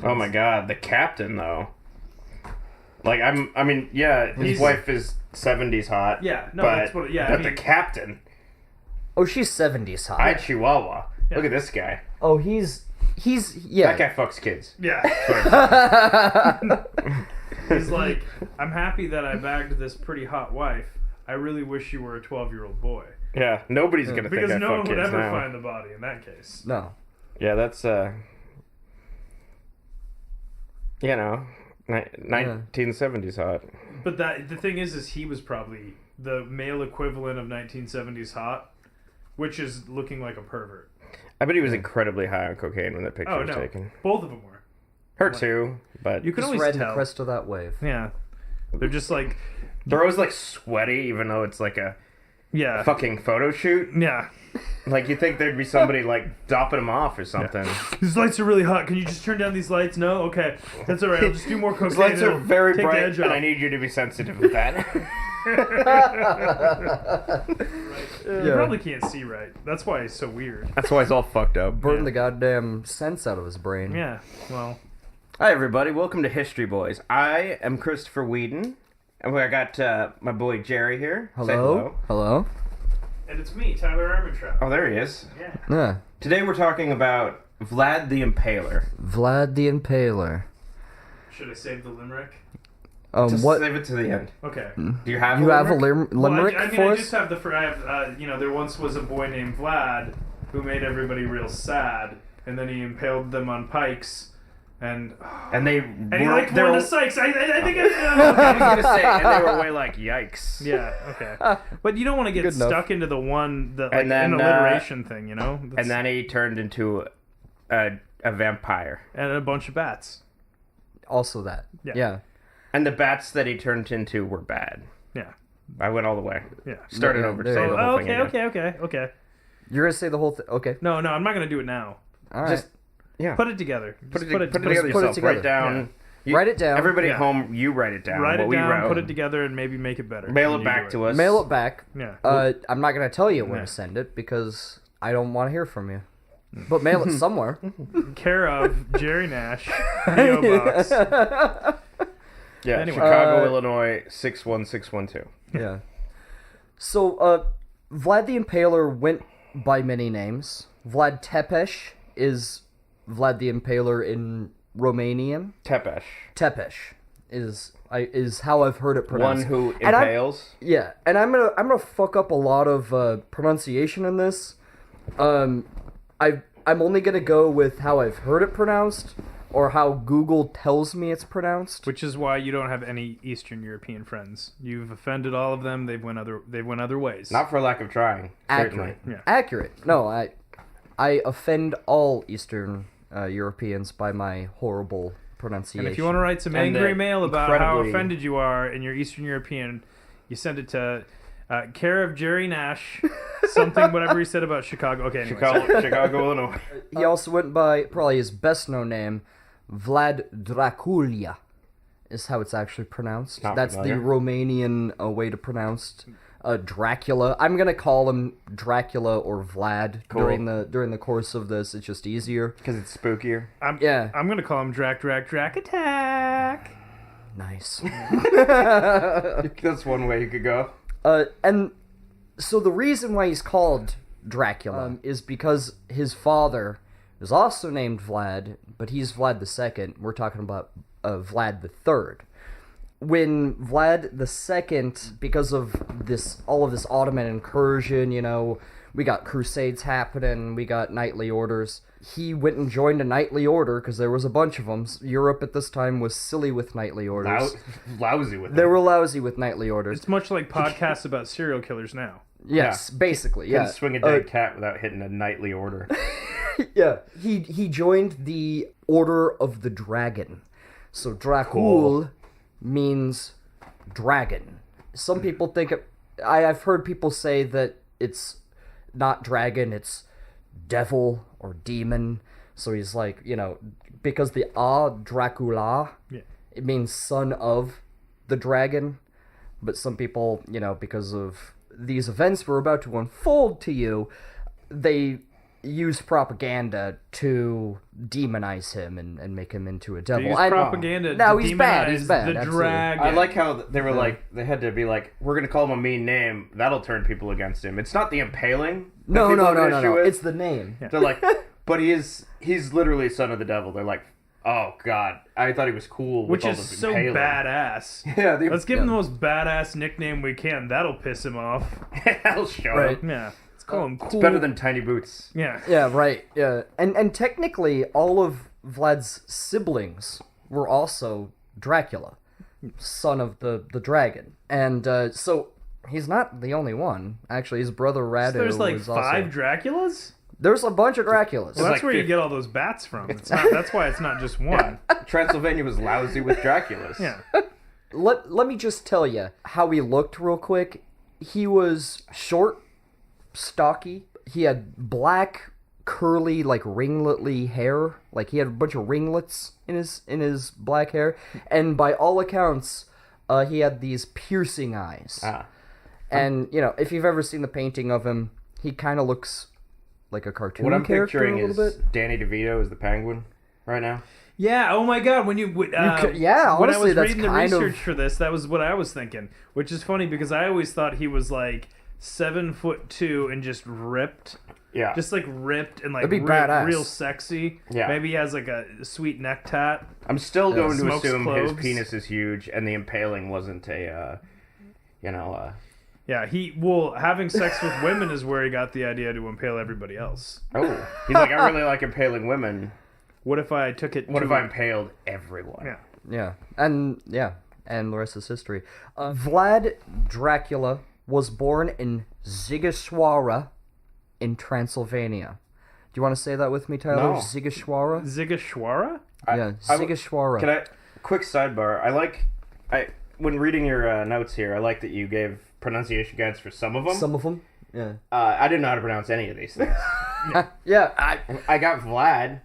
Oh my god, the captain though. Like his wife is 70s hot. Yeah, no, but, that's what. Yeah, but the captain. Oh, she's 70s hot. I Chihuahua. Yeah. Look at this guy. Oh, he's yeah. That guy fucks kids. Yeah. He's like, I'm happy that I bagged this pretty hot wife. I really wish you were a 12-year-old boy. Yeah, nobody's gonna think I fuck kids now. Because no one would ever find the body in that case. No. Yeah, that's 1970s hot. But the thing is he was probably the male equivalent of 1970s hot, which is looking like a pervert. I bet he was incredibly high on cocaine when that picture was taken. Both of them were. Her too, but you can just always riding tell. The crest of that wave. Yeah, they're just like they're always like sweaty, even though it's like a fucking photo shoot. Yeah, like you think there'd be somebody like dopping them off or something. Yeah. These lights are really hot. Can you just turn down these lights? No, okay, that's all right. I'll just do more cocaine. These lights are very bright, and I need you to be sensitive with that. You probably can't see right. That's why it's so weird. That's why he's all fucked up. Burn the goddamn sense out of his brain. Yeah, well. Hi everybody, welcome to History Boys. I am Christopher Whedon, and I got my boy Jerry here. Hello. Say hello. Hello. And it's me, Tyler Armentrout. Oh, there he is. Yeah. Today we're talking about Vlad the Impaler. Vlad the Impaler. Should I save the limerick? Just what? save it to the end. Okay. Do you have? You a have limerick? a limerick for I us? just have there once was a boy named Vlad who made everybody real sad, and then he impaled them on pikes. And he liked one of the Sykes. I think I was gonna say, and they were way like, yikes. Yeah, okay. But you don't want to get stuck into the one that like then, an alliteration thing, you know. And then he turned into a vampire and a bunch of bats. Also that. Yeah. And the bats that he turned into were bad. Yeah. I went all the way. Yeah. Started over to say the whole thing again. Okay. You're gonna say the whole thing? Okay. No, I'm not gonna do it now. All right. Put it together. Put it together yourself. Write down. Yeah. Write it down. Everybody at home, you write it down. Write it down. Wrote. Put it together, and maybe make it better. Mail it back to us. Mail it back. Yeah. I'm not gonna tell you where to send it because I don't want to hear from you. But mail it somewhere. Care of Jerry Nash, P.O. Box. Yeah, anyway. Chicago, Illinois 61612. Yeah. So, Vlad the Impaler went by many names. Vlad Tepes is Vlad the Impaler in Romanian. Tepes is how I've heard it pronounced. One who impales. And I'm gonna fuck up a lot of pronunciation in this. I'm only gonna go with how I've heard it pronounced or how Google tells me it's pronounced. Which is why you don't have any Eastern European friends. You've offended all of them. They've went other ways. Not for lack of trying. Accurate. Certainly. Yeah. Accurate. No, I offend all Eastern Europeans by my horrible pronunciation. And if you want to write some angry mail about how offended you are and you're Eastern European, you send it to care of Jerry Nash, something, whatever he said about Chicago. Okay, anyway, Chicago, Illinois. He also went by probably his best known name, Vlad Dracula, is how it's actually pronounced. That's familiar. The Romanian way to pronounce Dracula. I'm gonna call him Dracula or Vlad during the course of this. It's just easier because it's spookier. I'm gonna call him Drac Attack. Nice. That's one way you could go. And so the reason why he's called Dracula is because his father is also named Vlad, but he's Vlad II. We're talking about Vlad III. When Vlad II, because of all of this Ottoman incursion, we got crusades happening, we got knightly orders. He went and joined a knightly order because there was a bunch of them. Europe at this time was silly with knightly orders. Lousy with them. They were lousy with knightly orders. It's much like podcasts about serial killers now. Yes, basically, yeah. Couldn't swing a dead cat without hitting a knightly order. Yeah. He joined the Order of the Dragon. So Dracul means dragon. Some people think I've heard people say that it's not dragon, it's devil or demon. So he's like, because the Dracula, it means son of the dragon. But some people, because of these events we're about to unfold to you, they use propaganda to demonize him and make him into a devil. They use propaganda no, to he's bad. demonize He's bad. the absolutely. dragon. I like how they were like, they had to be like, we're going to call him a mean name. That'll turn people against him. It's not the impaling. No. With. It's the name. Yeah. They're like, but he's literally son of the devil. They're like, oh, God. I thought he was cool. Which with is all the so impaling. badass. Yeah. Let's give him the most badass nickname we can. That'll piss him off. I'll show Right. him. Yeah. Let's call him cool. It's better than Tiny Boots. Yeah. Yeah, right. Yeah, and technically, all of Vlad's siblings were also Dracula, son of the dragon, and so he's not the only one. Actually, his brother Radu. So there's like was 5 also... Draculas? There's a bunch of Draculas. Well, that's like where you 50. get all those bats from. It's not, that's why it's not just one. Transylvania was lousy with Draculas. Yeah. Let me just tell you how he looked real quick. He was short, stocky. He had black, curly, like ringletly hair. Like he had a bunch of ringlets in his black hair. And by all accounts, he had these piercing eyes. And if you've ever seen the painting of him, he kind of looks like a cartoon What I'm character picturing a little is bit. Danny DeVito as the Penguin right now. Yeah, oh my god, when honestly, when I was that's reading the kind of- research for this, that was what I was thinking. Which is funny because I always thought he was like 7'2" and just ripped. Yeah. Just like ripped and like That'd be badass. real sexy. Yeah. Maybe he has like a sweet neck tat. I'm still going to Smokes assume cloves. his penis is huge and the impaling wasn't a, Yeah, having sex with women is where he got the idea to impale everybody else. oh. He's like, I really like impaling women. What if I took it What to if I impaled everyone? Yeah. And the rest is history. Vlad Dracula was born in Zigeshwara in Transylvania. Do you want to say that with me, Tyler? No. Zigeshwara? Zigeshwara? Yeah, Zigeshwara. Can I, quick sidebar, when reading your notes here, I like that you gave pronunciation guides for some of them. Some of them? Yeah. I didn't know how to pronounce any of these things. Yeah. I got Vlad.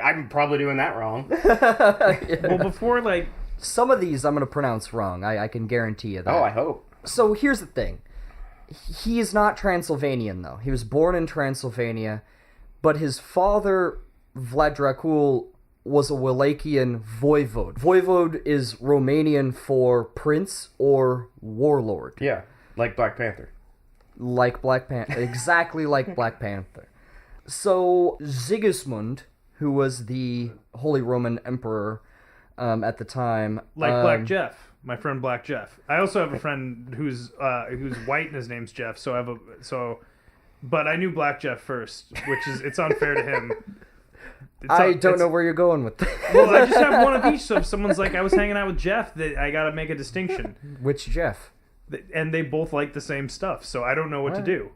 I'm probably doing that wrong. Well, before like Some of these I'm going to pronounce wrong. I can guarantee you that. Oh, I hope. So here's the thing. He is not Transylvanian, though. He was born in Transylvania, but his father, Vlad Dracul, was a Wallachian voivode. Voivode is Romanian for prince or warlord. Yeah, like Black Panther. Like Black Panther. Exactly like Black Panther. So Sigismund, who was the Holy Roman Emperor at the time... Black Jeff. My friend Black Jeff. I also have a friend who's white and his name's Jeff. But I knew Black Jeff first, which is it's unfair to him. I don't know where you're going with that. Well, I just have one of each. So if someone's like, I was hanging out with Jeff, I gotta make a distinction. Which Jeff? And they both like the same stuff, so I don't know what to do.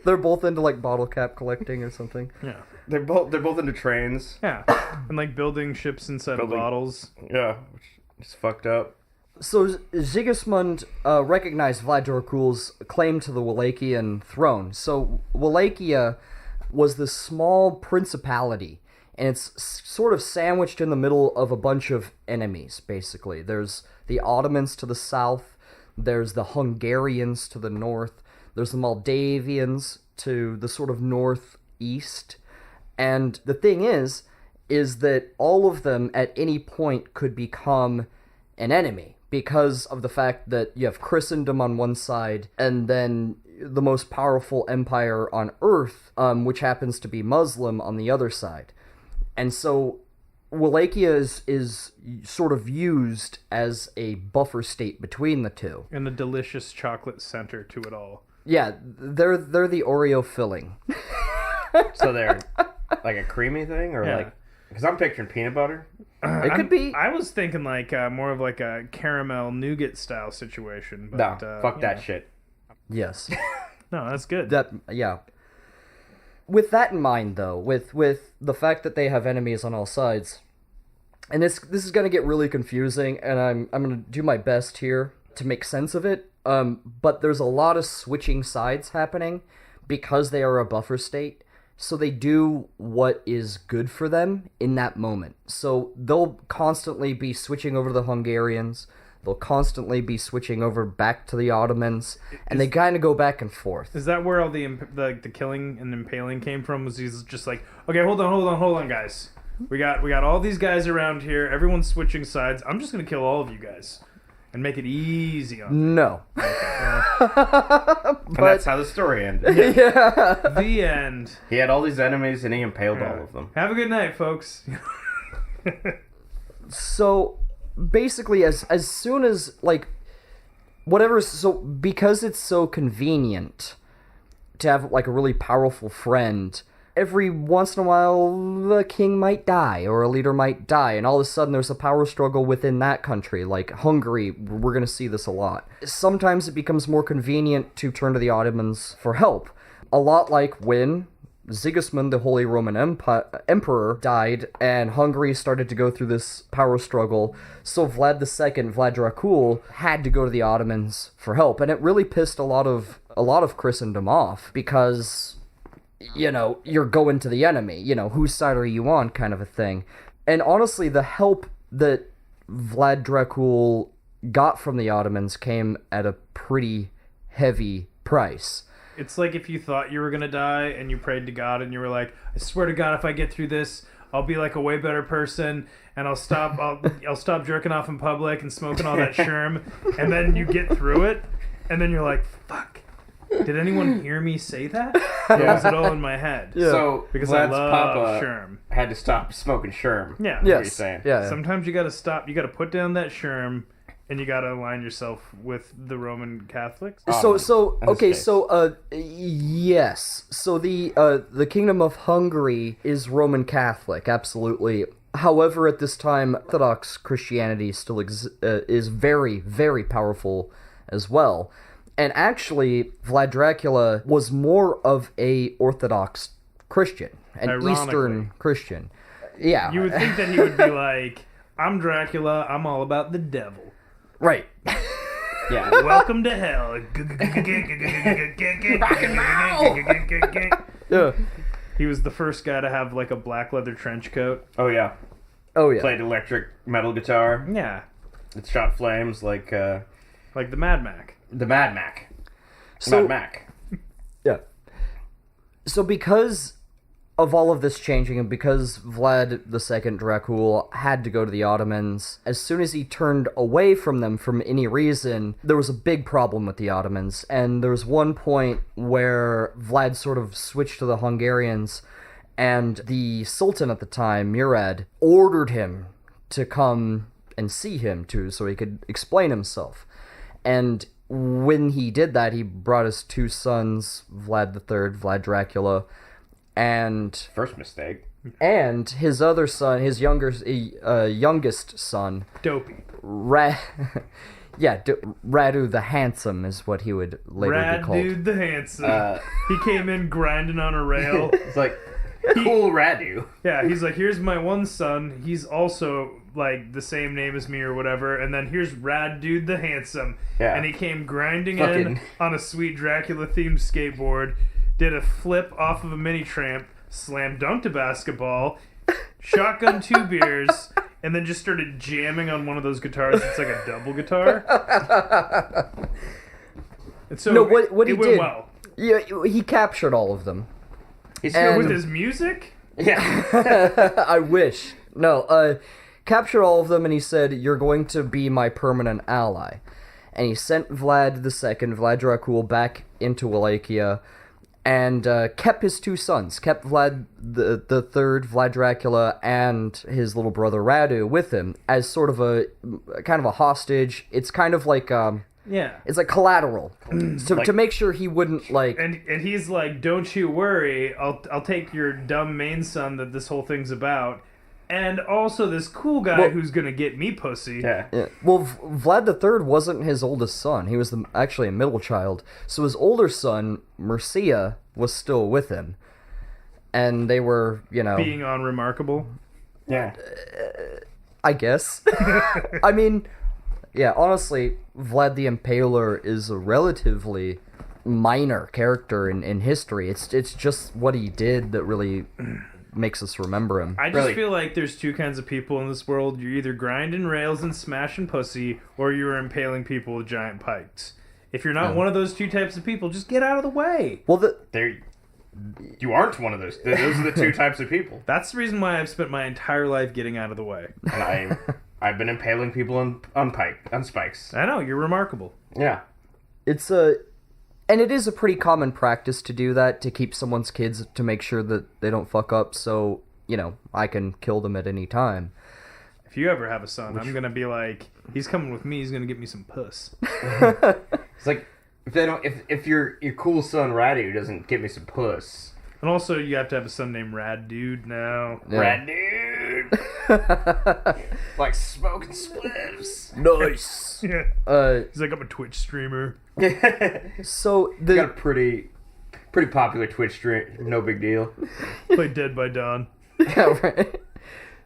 They're both into like bottle cap collecting or something. Yeah. They're both into trains. Yeah. And like building ships inside of bottles. Yeah, which is fucked up. So Sigismund recognized Vlad Dracul's claim to the Wallachian throne. So Wallachia was this small principality, and it's sort of sandwiched in the middle of a bunch of enemies, basically. There's the Ottomans to the south, there's the Hungarians to the north, there's the Moldavians to the sort of northeast. And the thing is that all of them at any point could become an enemy because of the fact that you have Christendom on one side and then the most powerful empire on earth, which happens to be Muslim, on the other side. And so Wallachia is sort of used as a buffer state between the two. And a delicious chocolate center to it all. Yeah, they're the Oreo filling. So they're like a creamy thing, or like, because I'm picturing peanut butter. It could be. I was thinking like more of like a caramel nougat style situation. But, No, fuck that shit. Yes. No, that's good. Yeah. With that in mind, though, with the fact that they have enemies on all sides, and this is going to get really confusing, and I'm going to do my best here to make sense of it. But there's a lot of switching sides happening because they are a buffer state. So they do what is good for them in that moment. So they'll constantly be switching over to the Hungarians. They'll constantly be switching over back to the Ottomans, and they kind of go back and forth. Is that where all the killing and impaling came from? Was he's just like, okay, hold on, guys. We got all these guys around here. Everyone's switching sides. I'm just gonna kill all of you guys and make it easy on. No. And that's how the story ended. Yeah. The end. He had all these enemies and he impaled all of them. Have a good night, folks. So basically, as soon as because it's so convenient to have like a really powerful friend, every once in a while the king might die or a leader might die, and all of a sudden there's a power struggle within that country. Like Hungary, we're going to see this a lot. Sometimes it becomes more convenient to turn to the Ottomans for help. A lot like when Sigismund, the Holy Roman Emperor, died, and Hungary started to go through this power struggle, so Vlad II, Vlad Dracula, had to go to the Ottomans for help, and it really pissed a lot of Christendom off, because, you're going to the enemy, whose side are you on, kind of a thing. And honestly, the help that Vlad Dracula got from the Ottomans came at a pretty heavy price. It's like if you thought you were gonna die and you prayed to God and you were like, I swear to God, if I get through this, I'll be like a way better person and I'll stop jerking off in public and smoking all that sherm, and then you get through it and then you're like, fuck, did anyone hear me say that? Or was it all in my head? Yeah. So Because Vlad's I love papa sherm. had to stop smoking sherm. Yeah. That's what you're saying. Yeah. Sometimes you gotta stop, you gotta put down that sherm, and you gotta align yourself with the Roman Catholics. Yes. So the Kingdom of Hungary is Roman Catholic, absolutely. However, at this time, Orthodox Christianity still is very, very powerful as well. And actually, Vlad Dracula was more of a Orthodox Christian, an Eastern Christian. Yeah. You would think that he would be like, I'm Dracula, I'm all about the devil. Right. Yeah. Welcome to hell. Rock and roll! Yeah. He was the first guy to have like a black leather trench coat. Oh, yeah. Oh, yeah. Played electric metal guitar. Yeah. It shot flames like Like the Mad Mac. the Mad Mac. So- Mad Mac. Yeah. So because of all of this changing, and because Vlad II Dracula had to go to the Ottomans, as soon as he turned away from them from any reason, there was a big problem with the Ottomans. And there was one point where Vlad sort of switched to the Hungarians, and the Sultan at the time, Murad, ordered him to come and see him so he could explain himself. And when he did that, he brought his two sons, Vlad III, Vlad Dracula, and First mistake. his other son, his youngest son, Dopey. Radu the Handsome is what he would later be called. Dude the Handsome. He came in grinding on a rail. It's like, cool Radu. Yeah, he's like, here's my one son. He's also like the same name as me or whatever. And then here's Rad Dude the Handsome. Yeah. And he came grinding in Fucking- on a sweet Dracula themed skateboard, did a flip off of a mini tramp, slam dunked a basketball, shotgun 2 beers, and then just started jamming on one of those guitars. It's like a double guitar. And so No, what he it went did- well. Yeah, he captured all of them. He's And- With his music? yeah. I wish. No, captured all of them, and he said, "You're going to be my permanent ally." And he sent Vlad II, Vlad Dracula, back into Wallachia, and kept his two sons, kept Vlad the Third, Vlad Dracula, and his little brother Radu with him as sort of a kind of a hostage. It's kind of like Yeah. it's like collateral, so Like- to make sure he wouldn't like. And he's like, "Don't you worry, I'll take your dumb main son that this whole thing's about, and also this cool guy Well- who's gonna get me pussy." Yeah. Yeah. Well, Vlad III wasn't his oldest son. He was actually a middle child. So his older son, Mircea, was still with him. And they were, Being unremarkable. Yeah. I guess. I mean, yeah, honestly, Vlad the Impaler is a relatively minor character in history. It's just what he did that really makes us remember him. I just feel like there's two kinds of people in this world. You're either grinding rails and smashing pussy, or you're impaling people with giant pikes. If you're not one of those two types of people, just get out of the way. Well, you aren't one of those. Those are the two types of people. That's the reason why I've spent my entire life getting out of the way. And I've been impaling people on spikes. I know, you're remarkable. Yeah. And it is a pretty common practice to do that, to keep someone's kids, to make sure that they don't fuck up, so, I can kill them at any time. If you ever have a son, I'm gonna be like, he's coming with me, he's gonna get me some puss. It's like, if your cool son Radu doesn't get me some puss. And also, you have to have a son named Rad Dude now. Yeah. Rad Dude! Like smoking spliffs. Nice! Yeah. He's like, I'm a Twitch streamer. So, You got a pretty popular Twitch stream, no big deal. Play Dead by Dawn. Yeah, right.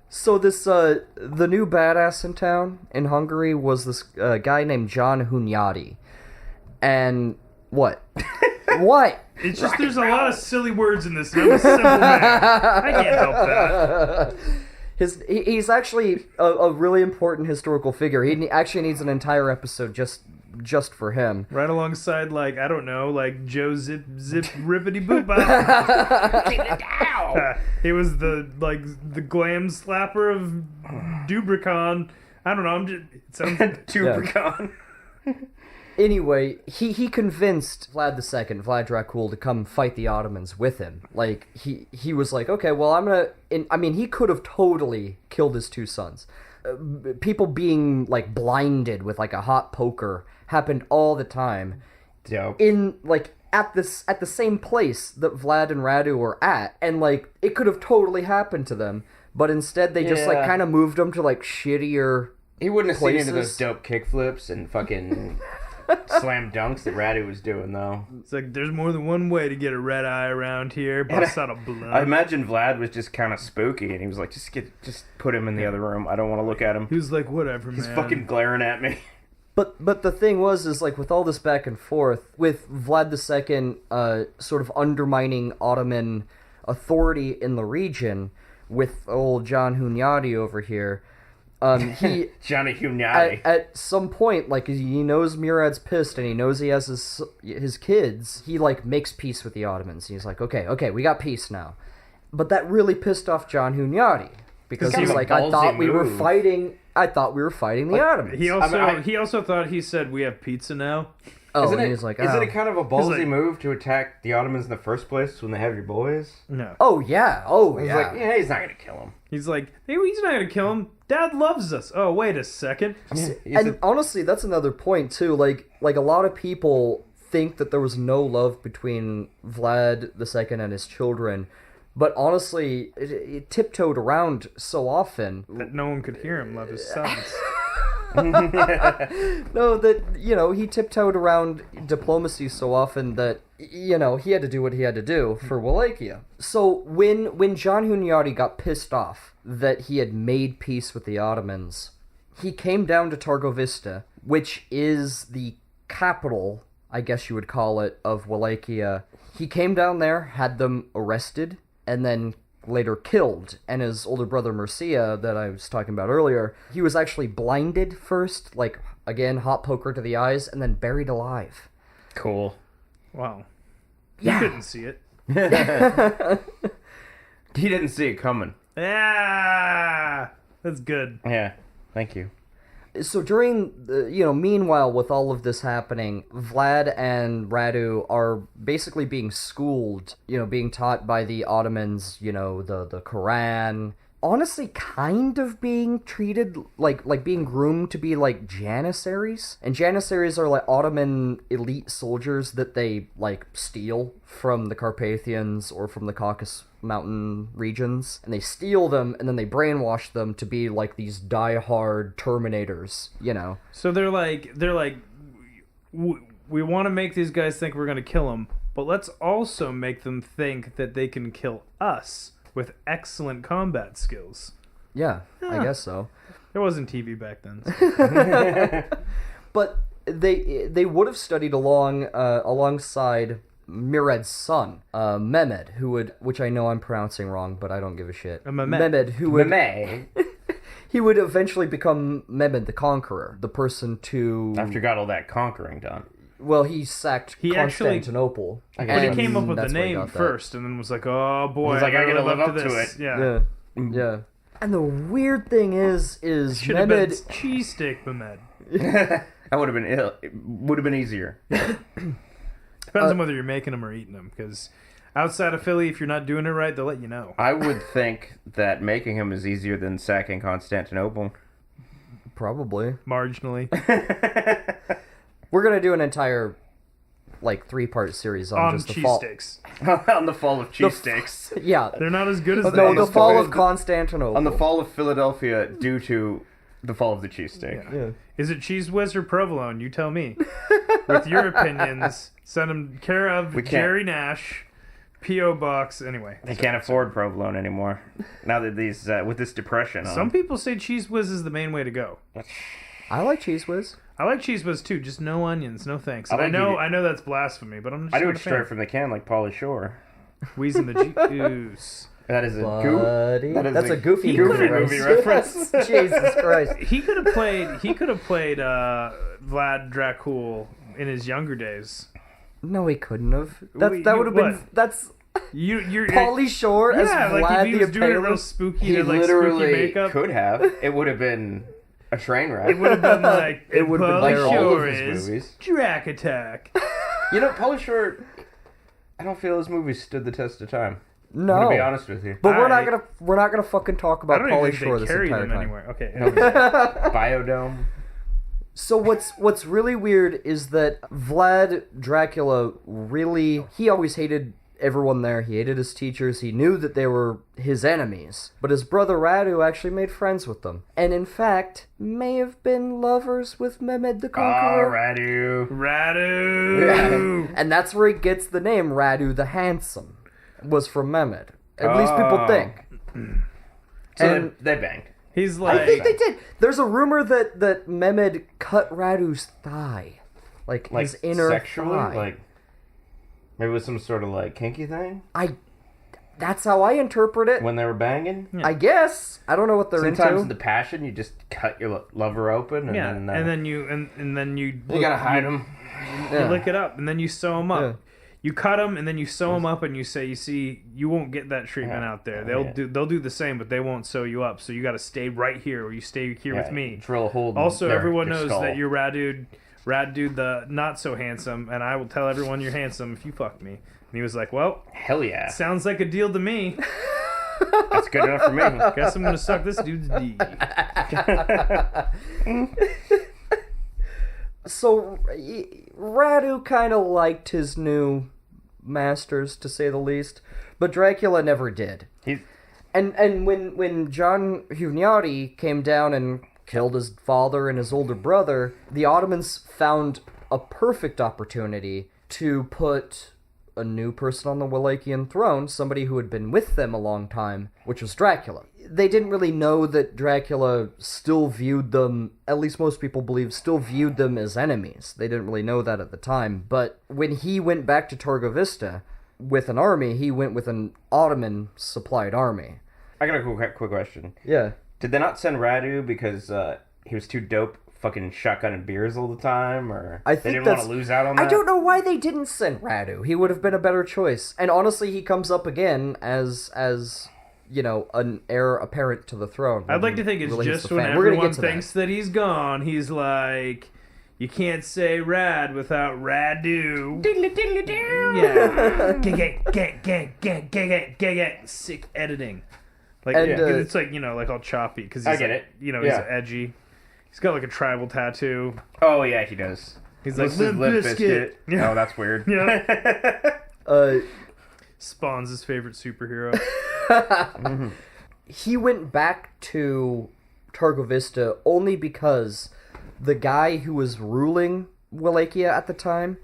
So this, the new badass in town, in Hungary, was this guy named John Hunyadi. And, what? What? It's just, there's a lot of silly words in this, and I'm a simple man. I can't help that. He's actually a really important historical figure. He actually needs an entire episode just for him. Right alongside, like, I don't know, like Joe Zip Rippity Boop. Get it down! He was the glam slapper of Dubricon. I don't know, it sounds... Dubricon. Yeah. Anyway, he convinced Vlad II, Vlad Dracula, to come fight the Ottomans with him. Like, he was like, okay, well, he could have totally killed his two sons. People being, like, blinded with, like, a hot poker happened all the time. Dope. At the same place that Vlad and Radu were at, and, like, it could have totally happened to them, but instead they just, like, kind of moved them to, like, shittier He wouldn't have places. seen into those dope kickflips and fucking... slam dunks that Radu was doing, though. It's like, there's more than one way to get a red eye around here. Bust out a blunt. I imagine Vlad was just kind of spooky, and he was like, just put him in the other room. I don't want to look at him. He was like, whatever, He's man. fucking glaring at me. But the thing is like, with all this back and forth, with Vlad II sort of undermining Ottoman authority in the region, with old John Hunyadi over here, he Johnny Hunyadi. at some point, like, he knows Murad's pissed and he knows he has his kids, he, like, makes peace with the Ottomans. He's like, okay, we got peace now. But that really pissed off John Hunyadi, because he's like, I thought we were fighting the Ottomans. He also thought, he said, we have pizza now. Oh, isn't and he's like, isn't it kind of a ballsy like, move to attack the Ottomans in the first place when they have your boys? No. Oh, yeah. He's like, yeah, he's not going to kill him. He's like, hey, he's not going to kill him. Dad loves us. Oh, wait a second. And honestly, that's another point, too. Like a lot of people think that there was no love between Vlad II and his children, but honestly, it tiptoed around so often That no one could hear him love his sons. No, that, he tiptoed around diplomacy so often that, he had to do what he had to do for Wallachia. So when John Hunyadi got pissed off that he had made peace with the Ottomans, he came down to Targovista, which is the capital, I guess you would call it, of Wallachia. He came down there, had them arrested, and then later killed. And his older brother Mircea, that I was talking about earlier, he was actually blinded first, like, again, hot poker to the eyes, and then buried alive. Cool. Wow. Yeah. He couldn't see it. He didn't see it coming. Yeah, that's good. Yeah, thank you. So during, meanwhile, with all of this happening, Vlad and Radu are basically being schooled, being taught by the Ottomans, the Quran. Honestly, kind of being treated like being groomed to be like janissaries. And janissaries are like Ottoman elite soldiers that they like steal from the Carpathians or from the Caucasus Mountain regions, and they steal them and then they brainwash them to be like these die-hard Terminators, So they're like, we want to make these guys think we're going to kill them, but let's also make them think that they can kill us with excellent combat skills. Yeah, I guess so. There wasn't TV back then. So. But they would have studied alongside Murad's son, Mehmed, which I know I'm pronouncing wrong, but I don't give a shit. Mehmed, who would... Mehmed. He would eventually become Mehmed the Conqueror, the person to... After you got all that conquering done. Well, he sacked Constantinople. But he came up with the name first, and then was like, oh boy, he's like, I gotta live up to this. it. Yeah. Yeah. And the weird thing is should have been cheesesteak Mehmed. That would have been ill. It would have been easier. Depends on whether you're making them or eating them, because outside of Philly, if you're not doing it right, they'll let you know. I would think that making him is easier than sacking Constantinople. Probably. Marginally. We're going to do an entire, 3-part series on just the fall. Cheesesteaks. On the fall of cheesesteaks. Yeah. They're not as good as No, the fall of Constantinople. On the fall of Philadelphia due to the fall of the cheesesteak. Yeah. Is it Cheese Whiz or provolone? You tell me. With your opinions, send them care of Jerry Nash, P.O. Box. Anyway. They can't afford provolone anymore. Now that these, with this depression on. Some people say Cheese Whiz is the main way to go. I like Cheese Whiz. I like Cheese Whiz too, just no onions, no thanks. I know that's blasphemy, but I'm just I do it straight from the can like Pauly Shore. Wheezing the juice. That is a That's a goofy movie reference. Jesus Christ. He could have played Vlad Dracula in his younger days. No, he couldn't have. That would have been that's you're Pauly Shore as Vlad like if he the was doing it real Impaler. spooky, He literally spooky makeup. could have. It would have been a train wreck. It would have been like It would have been Pauly like all Shore of his is movies. Drac Attack. You know, Pauly Shore, I don't feel his movies stood the test of time. No. I'm gonna be honest with you. But we're not gonna fucking talk about I don't Pauly even Shore think this they carry entire them time. anywhere. Okay. Biodome. So what's really weird is that Vlad Dracula he always hated everyone there. He hated his teachers. He knew that they were his enemies. But his brother Radu actually made friends with them. And in fact, may have been lovers with Mehmed the Conqueror. Radu. And that's where he gets the name Radu the Handsome. Was from Mehmed. At least people think. So they banged. He's like... I think they did. There's a rumor that Mehmed cut Radu's thigh. Like his inner sexually? thigh. Like, maybe it was some sort of, kinky thing? That's how I interpret it. When they were banging? I guess. I don't know what they're Sometimes in into. the passion, you just cut your lover open and then... and then you gotta hide him. You lick it up, and then you sew them up. Yeah. You cut them, and then you sew them up, and you say, "You see, you won't get that treatment out there. They'll do the same, but they won't sew you up. So you got to stay right here, or you stay here with me." Drill a hole. Also, everyone knows that you're Rad Dude the not so handsome, and I will tell everyone you're handsome if you fuck me. And he was like, "Well, hell yeah, sounds like a deal to me." That's good enough for me. Guess I'm gonna suck this dude's D. So Radu kind of liked his new masters, to say the least, but Dracula never did. And when John Hunyadi came down and killed his father and his older brother, the Ottomans found a perfect opportunity to put a new person on the Wallachian throne, somebody who had been with them a long time, which was Dracula. They didn't really know that Dracula still viewed them, at least most people believe, still viewed them as enemies. They didn't really know that at the time. But when he went back to Targovista with an army, he went with an Ottoman-supplied army. I got a quick question. Yeah. Did they not send Radu because he was too dope fucking shotgunning beers all the time, or they didn't want to lose out on that? I don't know why they didn't send Radu. He would have been a better choice. And honestly, he comes up again as you know, an heir apparent to the throne. I'd like to think it's really just when everyone thinks that he's gone, he's like, you can't say rad without Radu. Yeah. Sick editing. Like, it's like, you know, like all choppy. Because he's it. You know, he's edgy. He's got like a tribal tattaoo. Oh, yeah, he does. He's like, Limp Bizkit. Yeah. Oh, that's weird. Yeah. Spawn's his favorite superhero. Mm-hmm. He went back to Targovista only because the guy who was ruling Wallachia at the time,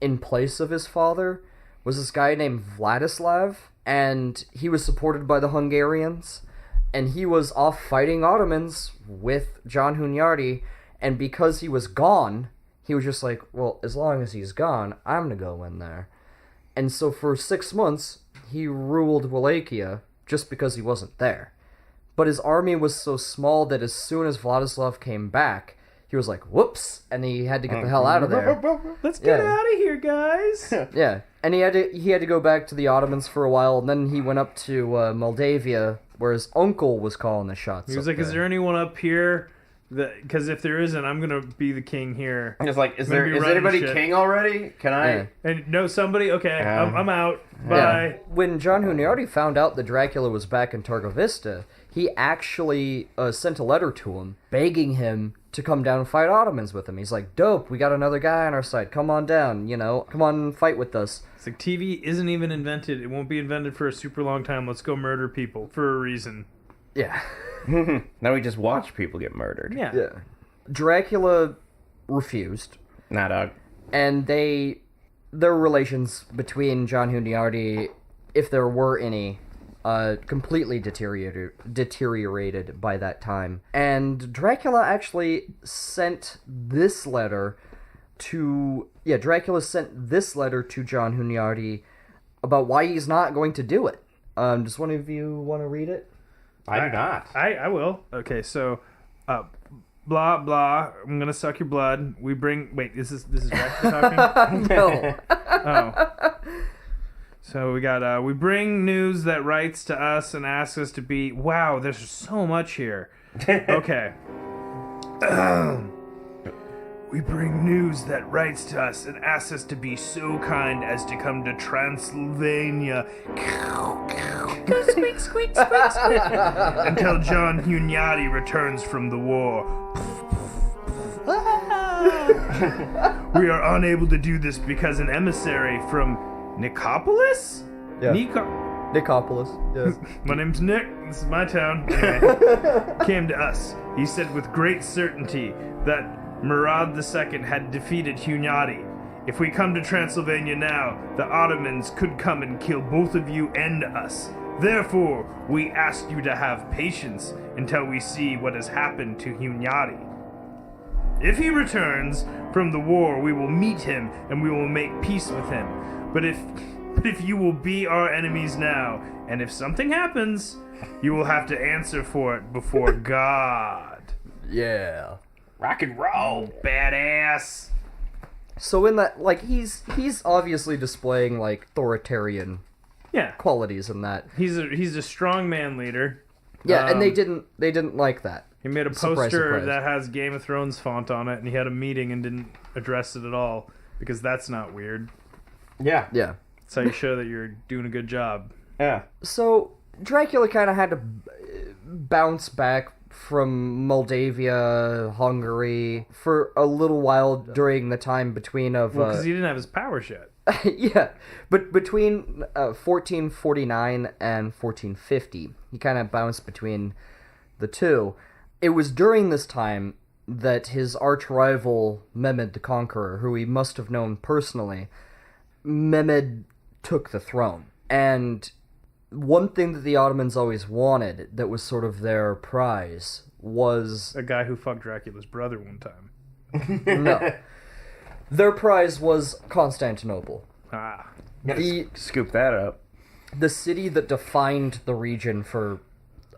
in place of his father, was this guy named Vladislav, and he was supported by the Hungarians, and he was off fighting Ottomans with John Hunyadi, and because he was gone, he was just like, well, as long as he's gone, I'm gonna go in there. And so for 6 months, he ruled Wallachia just because he wasn't there. But his army was so small that as soon as Vladislav came back, he was like, whoops, and he had to get the hell out of there. Let's get out of here, guys. Yeah, and he had to go back to the Ottomans for a while, and then he went up to Moldavia, where his uncle was calling the shots. He was like, "Is there anyone up here? Because if there isn't, I'm gonna be the king here." It's like, is anybody king already? Can I? Yeah. And no, somebody. Okay, I'm out. Bye. Yeah. When John Hunyadi found out that Dracula was back in Targovista, he actually sent a letter to him, begging him to come down and fight Ottomans with him. He's like, dope, we got another guy on our side. Come on down, come on and fight with us. It's like, TV isn't even invented. It won't be invented for a super long time. Let's go murder people for a reason. Yeah. Now we just watch people get murdered. Yeah. Dracula refused. Nah, dog. And their relations between John Hunyadi, if there were any, completely deteriorated by that time. And Dracula actually sent this letter to John Hunyadi about why he's not going to do it. Does one of you want to read it? I do not. I will. Okay, so, blah, blah, I'm gonna suck your blood. We bring... Wait, this is Dracula talking? No. Oh. So we got, we bring news that writes to us and asks us to be... Wow, there's so much here. Okay. We bring news that writes to us and asks us to be so kind as to come to Transylvania. Squeak, squeak, squeak, squeak. Until John Hunyadi returns from the war. We are unable to do this because an emissary from Nicopolis? Yeah. Nicopolis, yes. My name's Nick. This is my town. Anyway, came to us. He said with great certainty that Murad II had defeated Hunyadi. If we come to Transylvania now, the Ottomans could come and kill both of you and us. Therefore, we ask you to have patience until we see what has happened to Hunyadi. If he returns from the war, we will meet him and we will make peace with him. But if you will be our enemies now, and if something happens, you will have to answer for it before God. Yeah. Rock and roll. Badass. So in that, he's obviously displaying, authoritarian qualities in that. He's a strong man leader. Yeah, and they didn't like that. He made a Surprise, poster surprise. that has Game of Thrones font on it, and he had a meeting and didn't address it at all, because that's not weird. Yeah. Yeah. That's how you show that you're doing a good job. Yeah. So Dracula kind of had to bounce back from Moldavia, Hungary, for a little while during the time between Because he didn't have his powers yet. yeah, but between 1449 and 1450, he kind of bounced between the two. It was during this time that his arch-rival, Mehmed the Conqueror, who he must have known personally, Mehmed took the throne. And one thing that the Ottomans always wanted that was sort of their prize was... A guy who fucked Dracula's brother one time. No. Their prize was Constantinople. Ah. Scoop that up. The city that defined the region for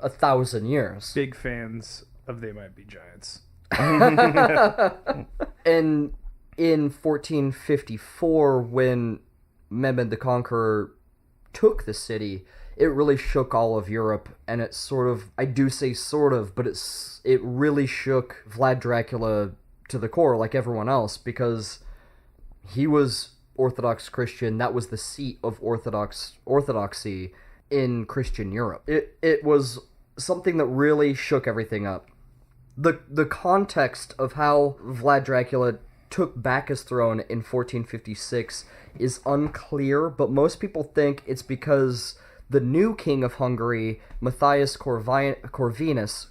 1,000 years. Big fans of They Might Be Giants. And in 1454, when Mehmed the Conqueror took the city, it really shook all of Europe, and it sort of, I do say sort of, but it really shook Vlad Dracula to the core, like everyone else, because he was Orthodox Christian. That was the seat of orthodoxy in Christian Europe. It was something that really shook everything up. The context of how Vlad Dracula took back his throne in 1456 is unclear, but most people think it's because the new king of Hungary, Matthias Corvinus,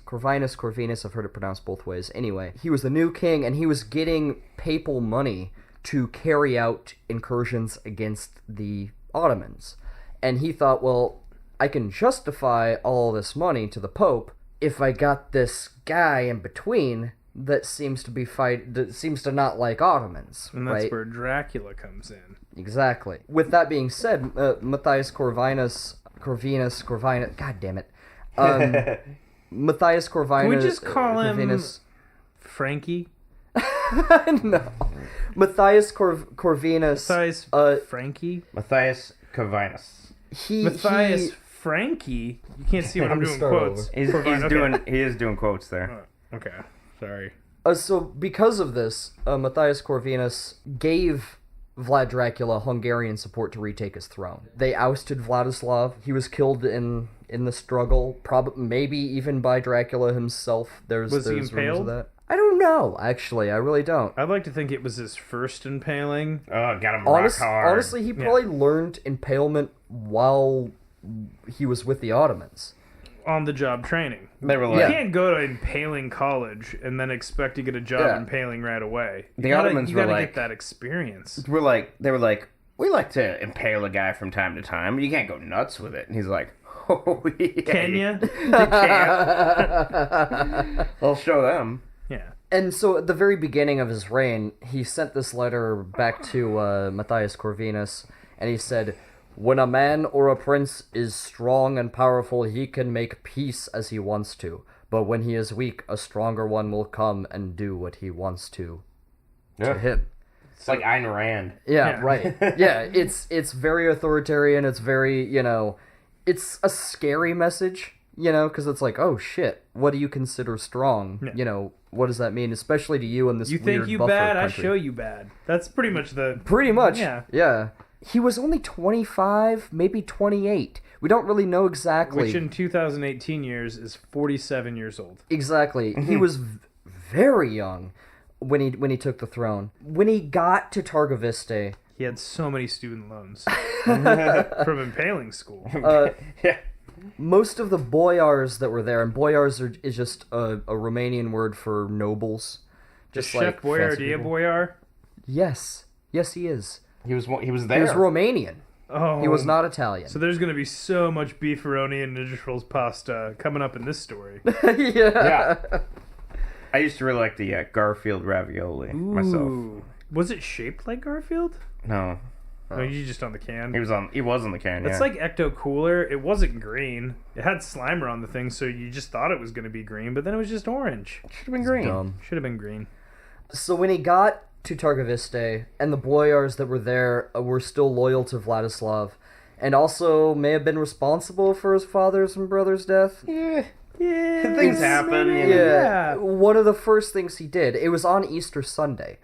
I've heard it pronounced both ways. Anyway, he was the new king, and he was getting papal money to carry out incursions against the Ottomans. And he thought, well, I can justify all this money to the Pope if I got this guy in between that seems to not like Ottomans, And that's right? where Dracula comes in. Exactly. With that being said, Matthias Corvinus, God damn it. Matthias Corvinus. Can we just call him Corvinus, Frankie? no. Matthias Corvinus. Matthias Frankie? Matthias Corvinus. Matthias Frankie? You can't see what I'm doing quotes. He is doing quotes there. Oh, okay, sorry. So because of this, Matthias Corvinus gave Vlad Dracula Hungarian support to retake his throne. They ousted Vladislav. He was killed in the struggle, maybe even by Dracula himself. There's Was he rumors impaled? of that. I don't know, actually. I really don't. I'd like to think it was his first impaling. Oh, got him rock hard. Honestly, he probably learned impalement while he was with the Ottomans. On-the-job training. They were You like, can't go to impaling college and then expect to get a job impaling right away. Ottomans you were gotta like- get that experience. they were like, we like to impale a guy from time to time. You can't go nuts with it. And he's like, oh, yeah. Can you? You can't. I'll show them. Yeah. And so at the very beginning of his reign, he sent this letter back to Matthias Corvinus, and he said, "When a man or a prince is strong and powerful, he can make peace as he wants to. But when he is weak, a stronger one will come and do what he wants to him." It's like Ayn Rand. Yeah, right. Yeah, it's very authoritarian. It's very, it's a scary message, because it's like, oh shit, what do you consider strong? Yeah. What does that mean? Especially to you in this You weird think you buffer bad, country. I show you bad. That's pretty much the... Pretty much. Yeah. He was only 25, maybe 28. We don't really know exactly. Which in 2018 years is 47 years old. Exactly. He was very young when he took the throne. When he got to Targoviste, He had so many student loans from impaling school. Yeah. most of the boyars that were there, and boyars is just a Romanian word for nobles. Just Just like Chef Boyardee fancy a people. boyar? Yes, he is. He was there. He was Romanian. Oh. He was not Italian. So there's going to be so much beefaroni and Ninja Trolls pasta coming up in this story. Yeah. I used to really like the Garfield ravioli myself. Ooh. Was it shaped like Garfield? No, No, you just on the can. he was on the can. It's yeah. like Ecto Cooler. It wasn't green. It had Slimer on the thing, so you just thought it was going to be green, but then it was just orange. should have been green. Dumb. Should have been green. So when he got to Targoviste, and the boyars that were there were still loyal to Vladislav, and also may have been responsible for his father's and brother's death. Yeah, Yeah, things happen. maybe, You know? yeah. One of the first things he did, it was on Easter Sunday,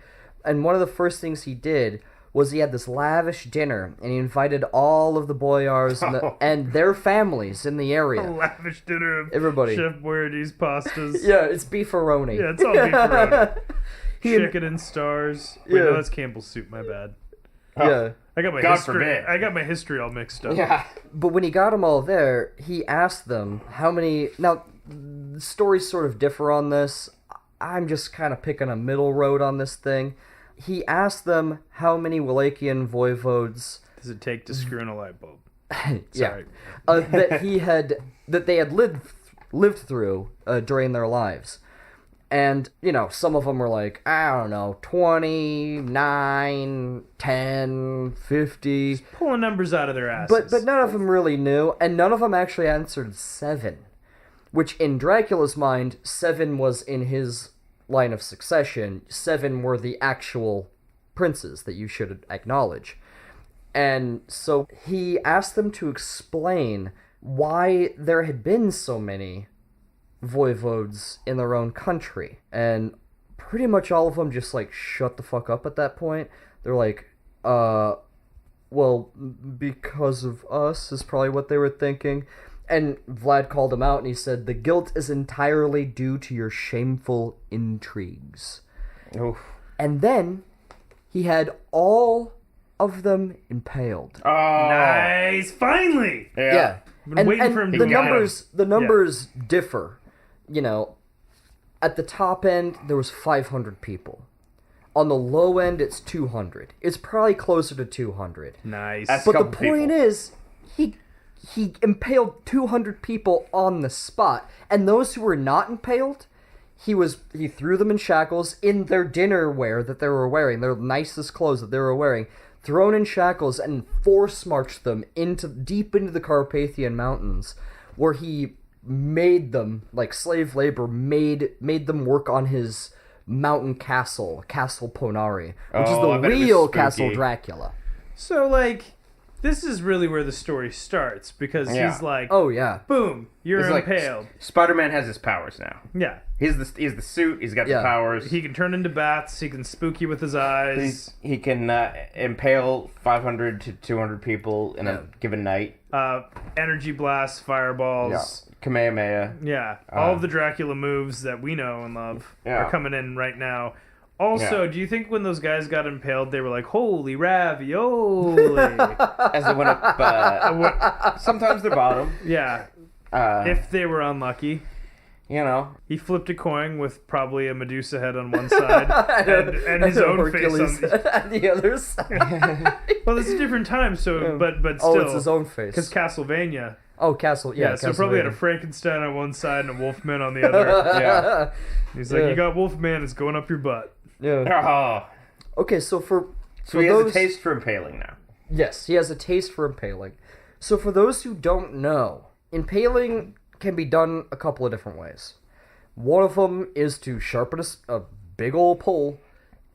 and one of the first things he did was he had this lavish dinner, and he invited all of the boyars and their families in the A area. lavish dinner of Everybody. Chef Boyardee's pastas. Yeah, it's beefaroni. Yeah, it's all beefaroni. Chicken and stars. Wait, Yeah. no, that's Campbell's soup. My bad. Yeah. I got my God history. forbid. I got my history all mixed up. Yeah. But when he got them all there, he asked them how many... Now, the stories sort of differ on this. I'm just kind of picking a middle road on this thing. He asked them how many Wallachian voivodes... Does it take to screw in a light bulb? yeah, Sorry. that they had lived through during their lives. And, some of them were like, I don't know, 29, 10, 50... Pulling numbers out of their asses. But none of them really knew, and none of them actually answered 7. Which, in Dracula's mind, 7 was in his line of succession. 7 were the actual princes that you should acknowledge. And so he asked them to explain why there had been so many voivodes in their own country. And pretty much all of them just, shut the fuck up at that point. They're like, well, because of us is probably what they were thinking. And Vlad called him out and he said, the guilt is entirely due to your shameful intrigues. Oof. And then he had all of them impaled. Oh. nice. Finally. Yeah. I've been waiting for him to the get numbers differ. At the top end, there was 500 people. On the low end, it's 200. It's probably closer to 200. Nice. That's- But the couple point people. is, he impaled 200 people on the spot, and those who were not impaled, He threw them in shackles in their dinner wear that they were wearing, their nicest clothes that they were wearing, thrown in shackles and force marched them deep into the Carpathian Mountains, where he made them, like slave labor, made them work on his mountain castle, Castle Ponari, which is the real Castle Dracula. So, like, this is really where the story starts, because he's like, oh yeah, boom, you're impaled. Like, Spider-Man has his powers now. Yeah. He has the suit, he's got the powers. He can turn into bats, he can spook you with his eyes. He can impale 500 to 200 people in a given night. Energy blasts, fireballs. Yeah. Kamehameha. Yeah. All of the Dracula moves that we know and love are coming in right now. Also, do you think when those guys got impaled, they were like, holy ravioli? As they went up, sometimes the bottom. Yeah. If they were unlucky. You know. He flipped a coin with probably a Medusa head on one side and his own Hercules face on the other side. Well, it's a different time, so but still. Oh, it's his own face. Because Castlevania. Oh, Castle, yeah. So probably had a Frankenstein on one side and a Wolfman on the other. Yeah. He's like, you got Wolfman, it's going up your butt. Yeah. Okay, so he has a taste for impaling now. Yes, he has a taste for impaling. So for those who don't know, impaling can be done a couple of different ways. One of them is to sharpen a big old pole,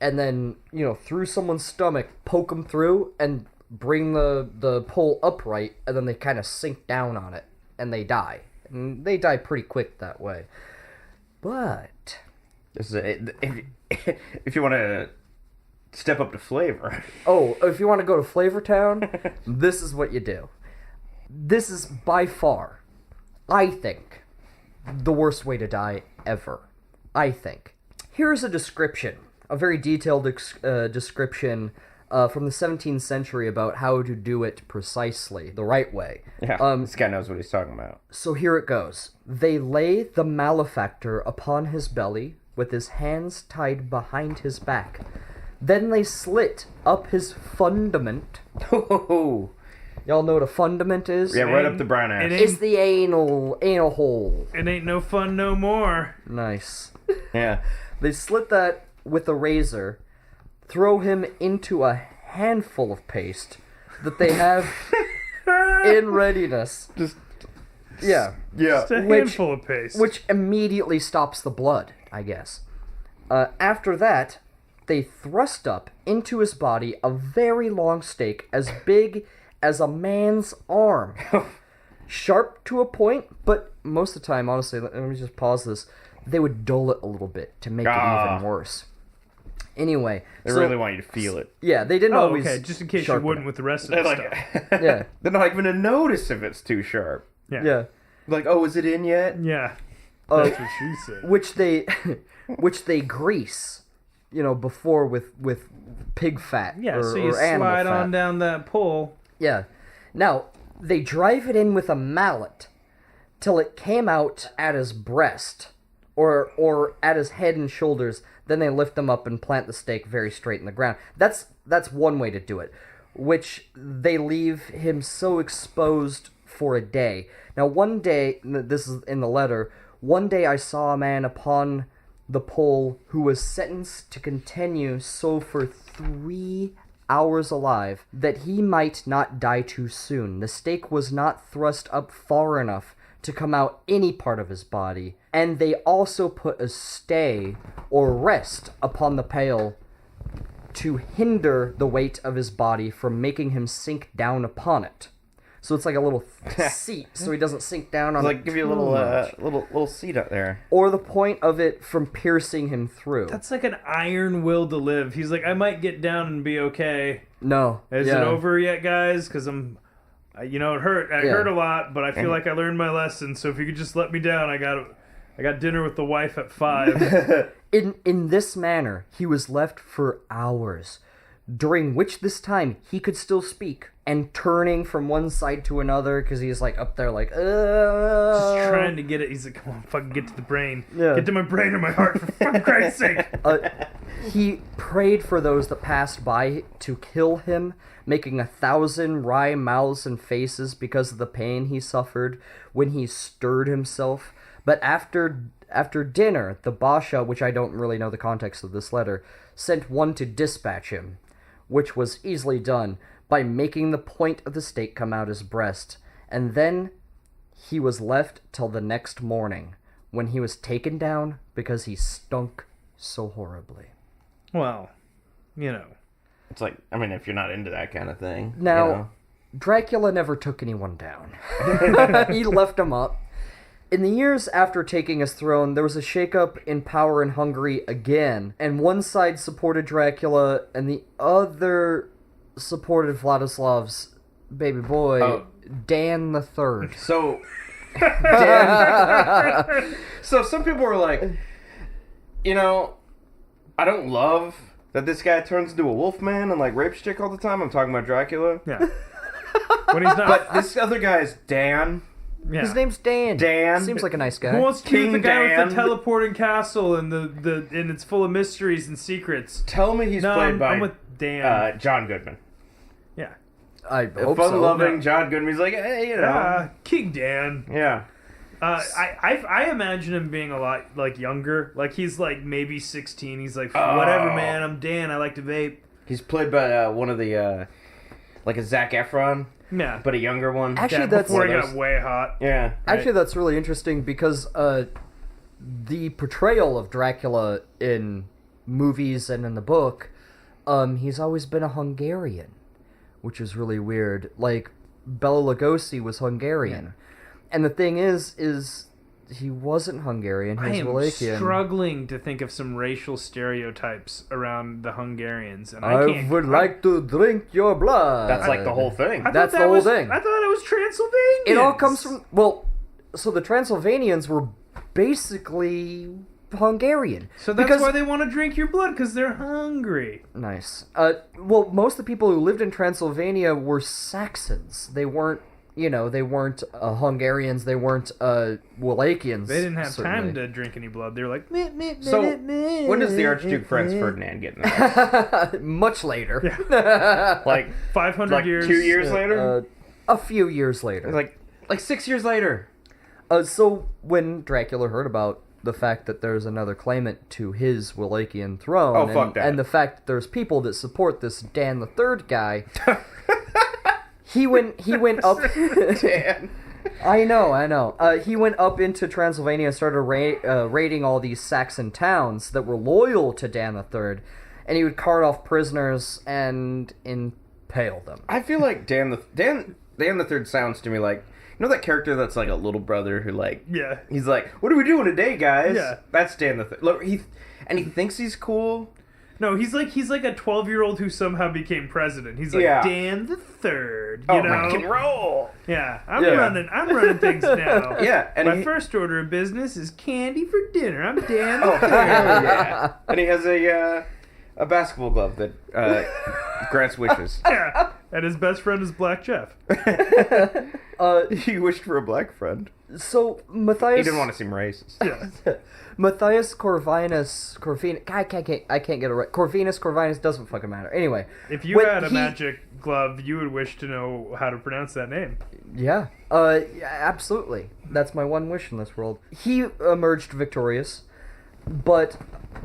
and then, through someone's stomach, poke them through, and bring the pole upright, and then they kind of sink down on it, and they die. And they die pretty quick that way. But This is if you want to step up to flavor. Oh, if you want to go to Flavor Town, this is what you do. This is by far, I think, the worst way to die ever. I think. Here's a description, a very detailed description from the 17th century about how to do it precisely, the right way. Yeah, this guy knows what he's talking about. So here it goes. They lay the malefactor upon his belly, with his hands tied behind his back. Then they slit up his fundament. Oh, y'all know what a fundament is? Yeah, right up the brown ass. It's the anal hole. It ain't no fun no more. Nice. Yeah. They slit that with a razor, throw him into a handful of paste that they have in readiness. Yeah. Just a handful of paste. Which immediately stops the blood, I guess. After that, they thrust up into his body a very long stake as big as a man's arm. Sharp to a point, but most of the time, honestly, let me just pause this, they would dull it a little bit to make it even worse. Anyway. They really want you to feel it. Yeah, they didn't always... okay, just in case you wouldn't with the rest of the stuff. Yeah. They're not even going to notice if it's too sharp. Yeah. Like, oh, is it in yet? Yeah. That's what she said. Which they grease, before with pig fat. Yeah, or, so you or animal slide fat. on down that pole. Yeah. Now, they drive it in with a mallet till it came out at his breast or at his head and shoulders. Then they lift him up and plant the stake very straight in the ground. That's one way to do it, which they leave him so exposed for a day. Now, one day, this is in the letter, one day I saw a man upon the pole who was sentenced to continue so for 3 hours alive, that he might not die too soon. The stake was not thrust up far enough to come out any part of his body, and they also put a stay or rest upon the pale to hinder the weight of his body from making him sink down upon it. So it's like a little seat, so he doesn't sink down on it. Like give you a little seat up there. Or the point of it from piercing him through. That's like an iron will to live. He's like, I might get down and be okay. No. Is it over yet, guys? Because it hurt. It hurt a lot, but I feel like I learned my lesson. So if you could just let me down, I got dinner with the wife at 5. In this manner, he was left for hours, during which this time he could still speak, and turning from one side to another, because he's like up there like, just trying to get it. He's like, come on, fucking get to the brain. Yeah. Get to my brain or my heart, for fucking Christ's sake. He prayed for those that passed by to kill him, making 1,000 wry mouths and faces because of the pain he suffered when he stirred himself. But after after dinner, the Basha, which I don't really know the context of this letter, sent one to dispatch him, which was easily done by making the point of the stake come out his breast, and then he was left till the next morning, when he was taken down because he stunk so horribly. Well, you know. It's like, I mean, if you're not into that kind of thing. Now, you know. Dracula never took anyone down. He left them up. In the years after taking his throne, there was a shakeup in power in Hungary again, and one side supported Dracula, and the other supported Vladislav's baby boy, Dan the Third. So, Dan, so some people were like, you know, I don't love that this guy turns into a wolf man and like rapes chick all the time. I'm talking about Dracula. Yeah. When he's not. But this other guy is Dan. Yeah. His name's Dan. Dan. Seems like a nice guy. Who wants to be King the guy Dan. with the teleporting castle and and it's full of mysteries and secrets? Tell me he's played by I'm with Dan. John Goodman. Yeah. I The hope so. fun-loving John Goodman. He's like, hey, you know. King Dan. Yeah. I imagine him being a lot like younger. Like he's like maybe 16. He's like, whatever, man. I'm Dan. I like to vape. He's played by one of the like a Zac Efron. Yeah. But a younger one. Actually, Yeah, that's before he got way hot. Yeah. Actually, that's really interesting because the portrayal of Dracula in movies and in the book, he's always been a Hungarian, which is really weird. Like, Bela Lugosi was Hungarian. Yeah. And the thing is he wasn't Hungarian, he I was am Wallachian. struggling to think of some racial stereotypes around the Hungarians, and I I can't. would like to drink your blood. That's like the whole thing. I thought That's that the whole was- thing. I thought it was Transylvania. It all comes from... Well, so the Transylvanians were basically Hungarian. So that's because, why they want to drink your blood, because they're hungry. Nice. Well, most of the people who lived in Transylvania were Saxons. They weren't, they weren't Hungarians. They weren't Wallachians. They didn't have certainly. time to drink any blood. They were like, meh, meh, So, meh, meh, when does the meh, Archduke Franz meh. Ferdinand get in there? Much later. Like 500 like years. 2 years later? A few years later. Like 6 years later. So when Dracula heard about the fact that there's another claimant to his Wallachian throne, Oh, fuck that. and the fact that there's people that support this Dan the Third guy, he went up. Dan. I know. He went up into Transylvania and started raiding all these Saxon towns that were loyal to Dan the Third, and he would cart off prisoners and impale them. I feel like Dan the Third sounds to me like, you know that character that's like a little brother who like, Yeah. he's like, what are we doing today, guys? Yeah. That's Dan the Third. Look, he thinks he's cool. No, he's like a 12-year-old who somehow became president. He's like Yeah. Dan the Third. Oh, You know? rock and roll. Yeah, Yeah. I'm running things now. Yeah, and My he- first order of business is candy for dinner. I'm Dan the Oh, Third. hell yeah. And he has a basketball glove that grants wishes. Yeah, and his best friend is Black Jeff. He wished for a black friend. So Matthias, He didn't want to seem racist. Yeah. Matthias Corvinus, I can't get it right. Corvinus doesn't fucking matter. Anyway, If you when had a he- magic glove, you would wish to know how to pronounce that name. Yeah, absolutely. That's my one wish in this world. He emerged victorious, but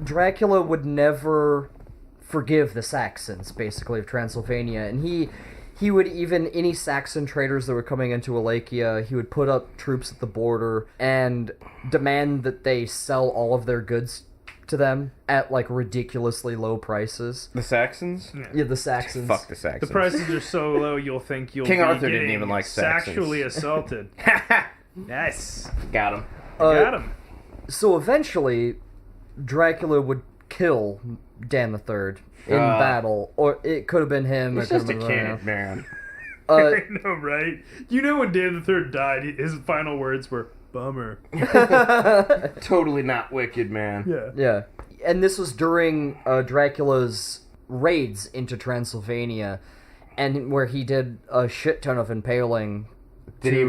Dracula would never forgive the Saxons, basically, of Transylvania, and he would even, any Saxon traders that were coming into Wallachia, he would put up troops at the border and demand that they sell all of their goods to them at, like, ridiculously low prices. The Saxons? Yeah, the Saxons. Fuck the Saxons. The prices are so low, you'll think you'll King be Arthur didn't getting even like Saxons. sexually assaulted. Yes. Got him. Got him. So eventually, Dracula would kill Dan the Third in battle, or it could have been him. He's it could just a have been kid, man. I know, right? You know when Dan the Third died, his final words were, bummer. Totally not wicked, man. Yeah. Yeah, and this was during Dracula's raids into Transylvania, and where he did a shit ton of impaling. Did he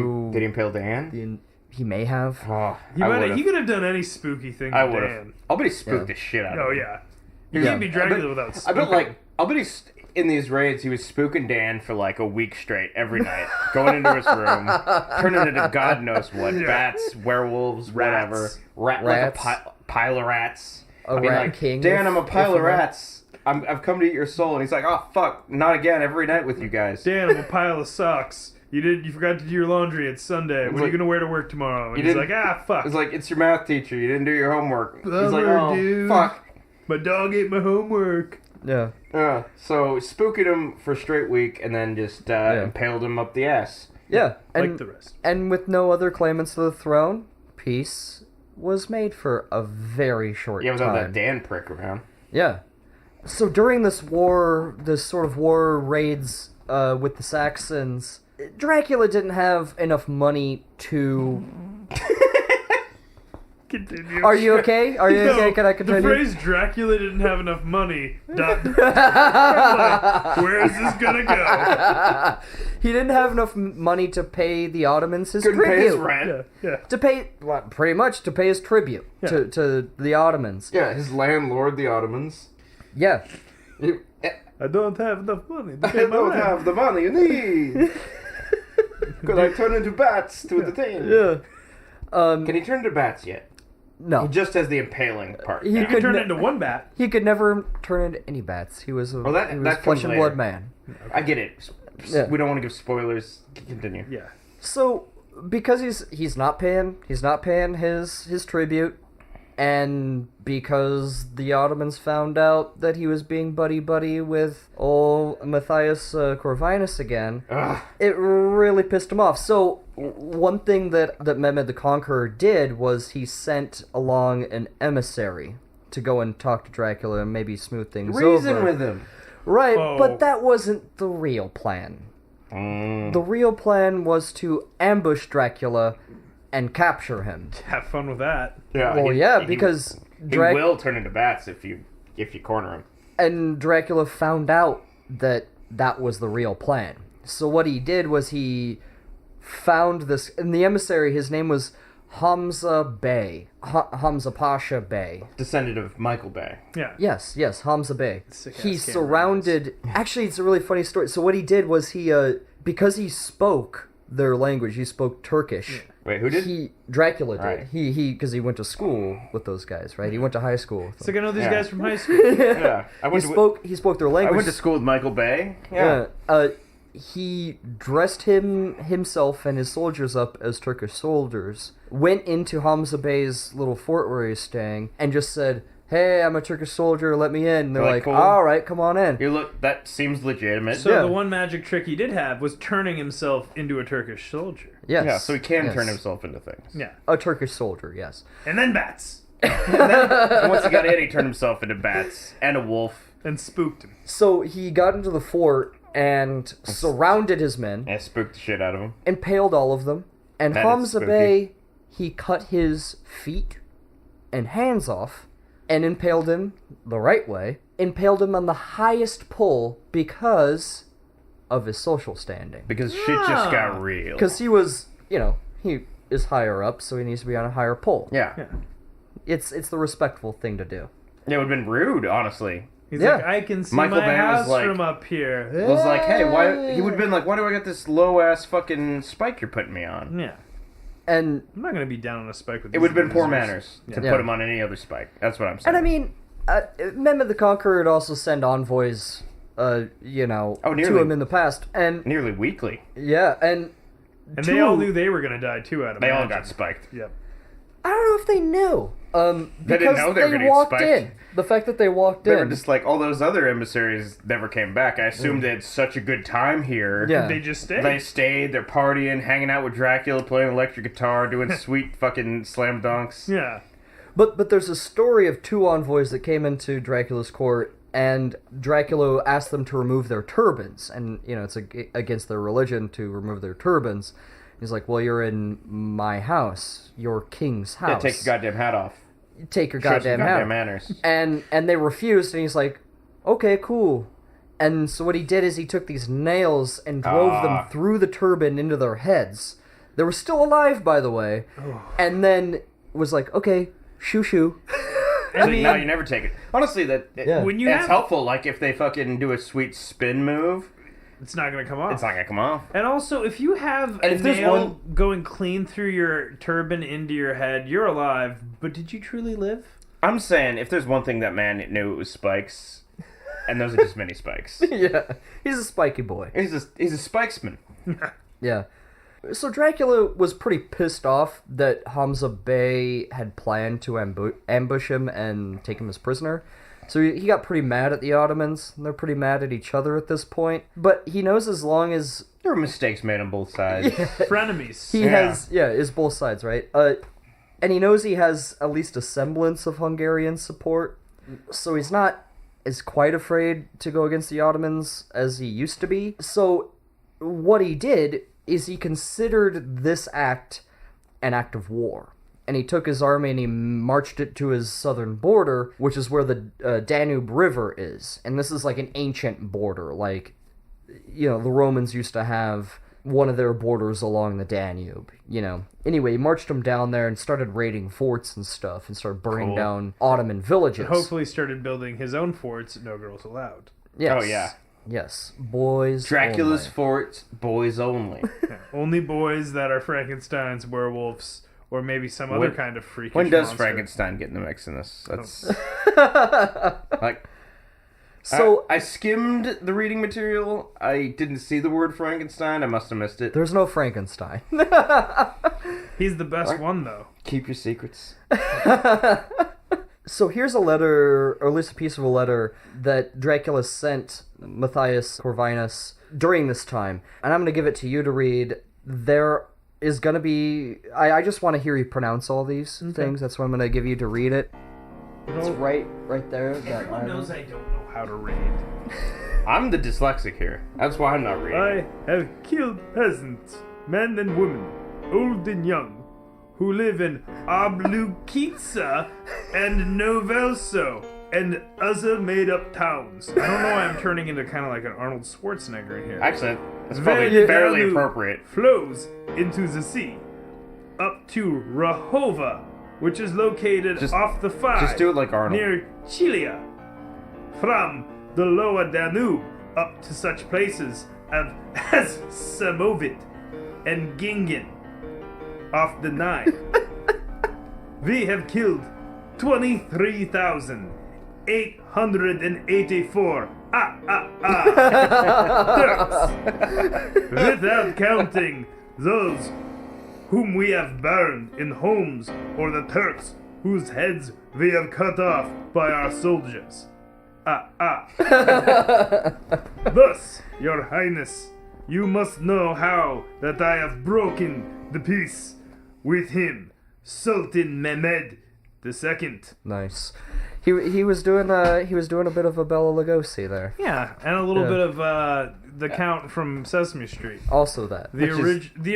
impale Dan? He may have. Oh, He could have done any spooky thing I with would Dan. have. I'll bet he spooked Yeah. the shit out of Oh, him. yeah. You can't be Dracula without I bet spooking. I'll bet he's in these raids. He was spooking Dan for like a week straight every night, going into his room, turning into God knows what, Yeah. bats, werewolves, whatever, Rats. like rats. a pile of rats. A rat like, king. Dan, I'm a pile if of rats. I've come to eat your soul. And he's like, oh, fuck, not again, every night with you guys. Dan, I'm a pile of socks. You forgot to do your laundry. It's Sunday. What are you gonna wear to work tomorrow? And he's like, fuck. It's like, it's your math teacher. You didn't do your homework. Bummer, he's like, oh, dude. fuck. My dog ate my homework. Yeah. So spooked him for a straight week and then just impaled him up the ass. Yeah. Like the rest. And with no other claimants to the throne, peace was made for a very short time. without that Dan prick around. Yeah. So during this sort of war raids with the Saxons, Dracula didn't have enough money to... Continue. Are you okay? Are you okay? Can I continue? The phrase Dracula didn't have enough money. Where is this gonna go? He didn't have enough money to pay the Ottomans his Couldn't tribute. pay his rent. Yeah. To pay, well, pretty much to pay his tribute to the Ottomans. Yeah, his landlord, the Ottomans. Yeah. I don't have enough money to I pay my don't rent. have the money you need. Could I turn into bats to the thing? Yeah. Can he turn into bats yet? No. He just has the impaling part. He You could can turn into one bat. He could never turn into any bats. He was a that he was comes flesh and later. blood man. I get it. Yeah. We don't want to give spoilers. Continue. Yeah. So because he's not paying his tribute, and because the Ottomans found out that he was being buddy with old Matthias Corvinus again, it really pissed him off. So one thing that Mehmed the Conqueror did was he sent along an emissary to go and talk to Dracula and maybe smooth things over. Reason with him. Right, Oh. but that wasn't the real plan. The real plan was to ambush Dracula and capture him. Have fun with that. Yeah. Well, because he will turn into bats if you corner him. and Dracula found out that was the real plan. So what he did was he found this, and the emissary, his name was Hamza Bey, Hamza Pasha Bey. Descendant of Michael Bay. Yeah. Yes, Hamza Bey. Sick-ass He camera surrounded. Actually, it's a really funny story. So what he did was he, because he spoke their language, he spoke Turkish. Wait, who did? Dracula did. Right. He because he went to school with those guys, right? He went to high school. with It's them. like I know these Yeah. guys from high school. Yeah. He spoke their I language. went to school with Michael Bay. Yeah. He dressed himself and his soldiers up as Turkish soldiers, went into Hamza Bey's little fort where he's staying, and just said, "Hey, I'm a Turkish soldier, let me in." And they're like, cool. "All right, come on in." You look. That seems legitimate. So Yeah. the one magic trick he did have was turning himself into a Turkish soldier. Yes. Yeah, so he can Yes. turn himself into things. Yeah. A Turkish soldier, yes. And then bats. And once he got in, he turned himself into bats and a wolf. And spooked him. So he got into the fort and surrounded his men, And spooked the shit out of him. impaled all of them, and That is Hamza spooky. Bey, he cut his feet and hands off and impaled him the right way, impaled him on the highest pole because of his social standing. Because shit just got real. Because he was, he is higher up, so he needs to be on a higher pole. Yeah. Yeah. It's the respectful thing to do. It would have been rude, honestly. He's Yeah. like, I can see Michael my Bay was house like- from up here. It was like, hey, why? He would have been like, why do I get this low ass fucking spike you're putting me on? Yeah. And I'm not going to be down on a spike with It would have been these poor losers. manners to Yeah. put him on any other spike. That's what I'm saying. I mean, Mehmed the Conqueror would also send envoys, to nearly. him in the past, and Nearly weekly. yeah, and And they all knew they were going to die too out of They all magic. got spiked. Yep. I don't know if they knew. They didn't Because know they were gonna get walked spiked. in. The fact that they walked They in. were just like, all those other emissaries never came back. I assumed they had such a good time here. Yeah. They just stayed. They stayed, they're partying, hanging out with Dracula, playing electric guitar, doing sweet fucking slam dunks. Yeah. But there's a story of two envoys that came into Dracula's court, and Dracula asked them to remove their turbans, and it's against their religion to remove their turbans. He's like, "Well, you're in my house, your king's house. Yeah, take your goddamn hat off. Take your Show some goddamn hat goddamn off." manners. And they refused, and he's like, "Okay, cool." And so what he did is he took these nails and drove them through the turban into their heads. They were still alive, by the way. And then was like, "Okay, shoo." I mean, no, you never take it. Honestly, When you it's have- helpful. Like if they fucking do a sweet spin move, It's not going to come off. It's not gonna come off. And also, if you have a if there's nail going clean through your turban into your head, you're alive. But did you truly live? I'm saying, if there's one thing that man knew, it was spikes, and those are just mini spikes. Yeah, he's a spiky boy. He's a spikesman. Yeah. So Dracula was pretty pissed off that Hamza Bey had planned to ambush him and take him as prisoner. So he got pretty mad at the Ottomans, and they're pretty mad at each other at this point. But he knows as long as... There were mistakes made on both sides. Yeah, Frenemies. he has... Yeah, it's both sides, right? And he knows he has at least a semblance of Hungarian support. So he's not as quite afraid to go against the Ottomans as he used to be. So what he did is he considered this act an act of war. And he took his army and he marched it to his southern border, which is where the Danube River is. And this is like an ancient border. Like, you know, the Romans used to have one of their borders along the Danube, you know. Anyway, he marched them down there and started raiding forts and stuff and started burning down Ottoman villages. Hopefully started building his own forts, no girls allowed. Yes. Oh, yeah. Yes. Boys Dracula's only. forts, boys only. Yeah, only boys that are Frankenstein's werewolves, or maybe some other kind of freakish When does monster. Frankenstein get in the mix in this? That's like... So I skimmed the reading material. I didn't see the word Frankenstein. I must have missed it. there's no Frankenstein. He's the best one, though. Keep your secrets. So here's a letter, or at least a piece of a letter, that Dracula sent Matthias Corvinus during this time. And I'm going to give it to you to read. There is going to be... I just want to hear you pronounce all these things. That's what I'm going to give you to read it. It's right there. Everyone knows I don't know how to read. I'm the dyslexic here. That's why I'm not reading. I have killed peasants, men and women, old and young, who live in Oblukitsa and Novelso and other made-up towns. I don't know why I'm turning into kind of like an Arnold Schwarzenegger here. Actually, that's probably fairly appropriate. Flows into the sea, up to Rahova, which is located off the Five. Just do it like Arnold. Near Chilia. From the lower Danube up to such places as Samovit and Gingen off the Nile. We have killed 23,884 Turks, without counting those whom we have burned in homes, or the Turks whose heads we have cut off by our soldiers. Thus, your highness, you must know how that I have broken the peace with him, Sultan Mehmed II. Nice. He was doing a bit of a Bela Lugosi there. Yeah, and a little bit of the Count from Sesame Street. Also that. The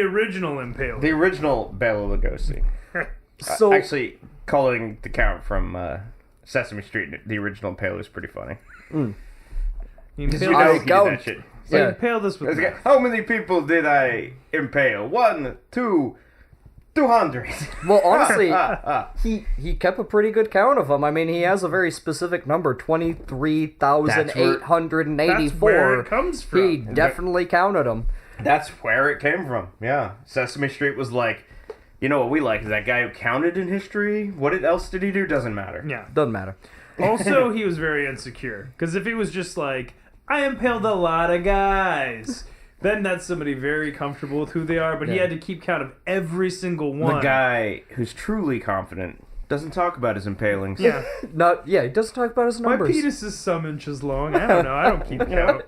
original Impaler. The original Bela Lugosi. So Actually, calling the Count from Sesame Street the original Impaler is pretty funny. You Because impale, you know I he did don't- that shit. so yeah. impale this with Okay, how many people did I impale? 1, 2, 200. Well, honestly, he kept a pretty good count of them. I mean, he has a very specific number, 23,884. That's where it comes from. He definitely counted them. That's where it came from. Yeah. Sesame Street was like, you know what we like is that guy who counted in history. What else did he do? Doesn't matter. Yeah. Doesn't matter. Also, he was very insecure. Because if he was just like, I impaled a lot of guys, then that's somebody very comfortable with who they are. But he had to keep count of every single one. The guy who's truly confident doesn't talk about his impalings. Yeah. He doesn't talk about his My numbers. penis is some inches long. I don't know. I don't keep count.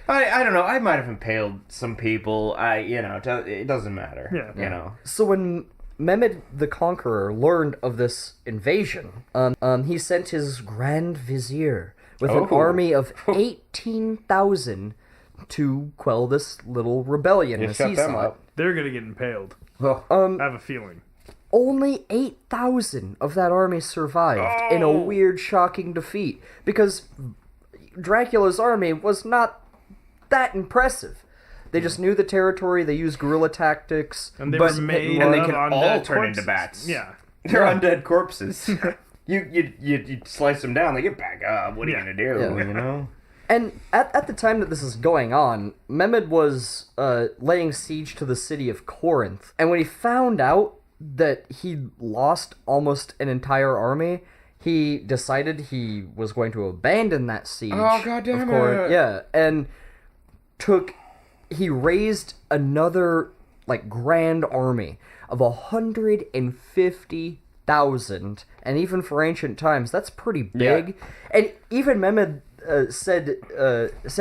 I don't know. I might have impaled some people. It doesn't matter. Yeah. You know. So when Mehmed the Conqueror learned of this invasion, he sent his Grand Vizier with an army of 18,000 to quell this little rebellion. You as shut he them saw it. up. They're going to get impaled. Well, I have a feeling. Only 8,000 of that army survived in a weird, shocking defeat because Dracula's army was not that impressive. They just knew the territory. They used guerrilla tactics, And they but were made and they of can undead all turn corpses. into bats. Yeah. They're undead corpses. You slice them down, they get back up. What are you Yeah. gonna do? You know. And at the time that this is going on, Mehmed was laying siege to the city of Corinth. And when he found out that he'd lost almost an entire army, he decided he was going to abandon that siege. Oh, goddamn of Corinth. it. Yeah, and he raised another, like, grand army of 150,000. And even for ancient times, that's pretty big. Yeah. And even Mehmed said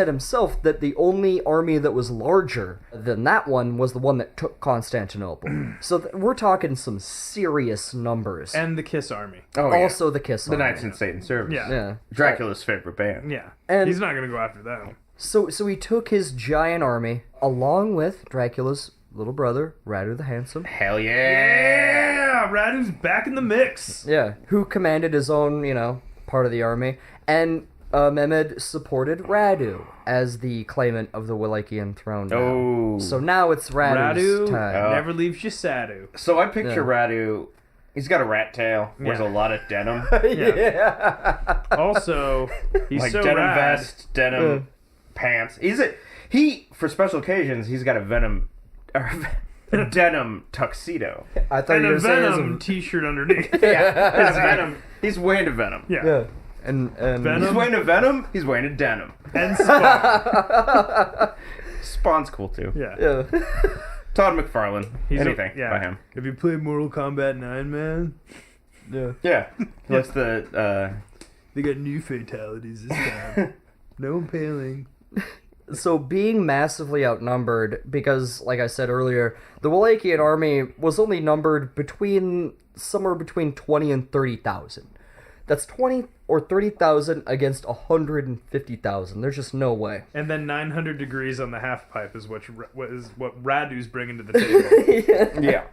himself that the only army that was larger than that one was the one that took Constantinople. So we're talking some serious numbers. And the Kiss Army. Oh, yeah. Also the Kiss The Army. Knights in Satan's Service. Yeah. Yeah. Dracula's favorite band. Yeah. And- He's not going to go after them. So he took his giant army along with Dracula's little brother, Radu the Handsome. Hell yeah! Yeah! Radu's back in the mix. Yeah, who commanded his own, part of the army. And Mehmed supported Radu as the claimant of the Wallachian throne now. Oh. So now it's Radu's Radu time. never leaves you Sadu. So I picture Radu, he's got a rat tail, wears a lot of denim. Yeah. Also, he's Like so denim rad. vest, denim pants. For special occasions, he's got a denim tuxedo. I thought And you were a saying Venom t-shirt underneath. Yeah, his venom. He's wearing a venom. Yeah. Yeah. And Venom. He's wearing a venom, he's wearing a denim. And Spawn. Spawn's cool too. Yeah. Yeah. Todd McFarlane. He's Anything yeah. by him. Have you played Mortal Kombat 9, man? Yeah. Yeah. He likes the, They got new fatalities this time. No impaling. So being massively outnumbered, because, like I said earlier, the Wallachian army was only numbered somewhere between 20 and 30,000. That's 20 or 30,000 against 150,000. There's just no way. And then 900 degrees on the half pipe is what Radu's bringing to the table. yeah.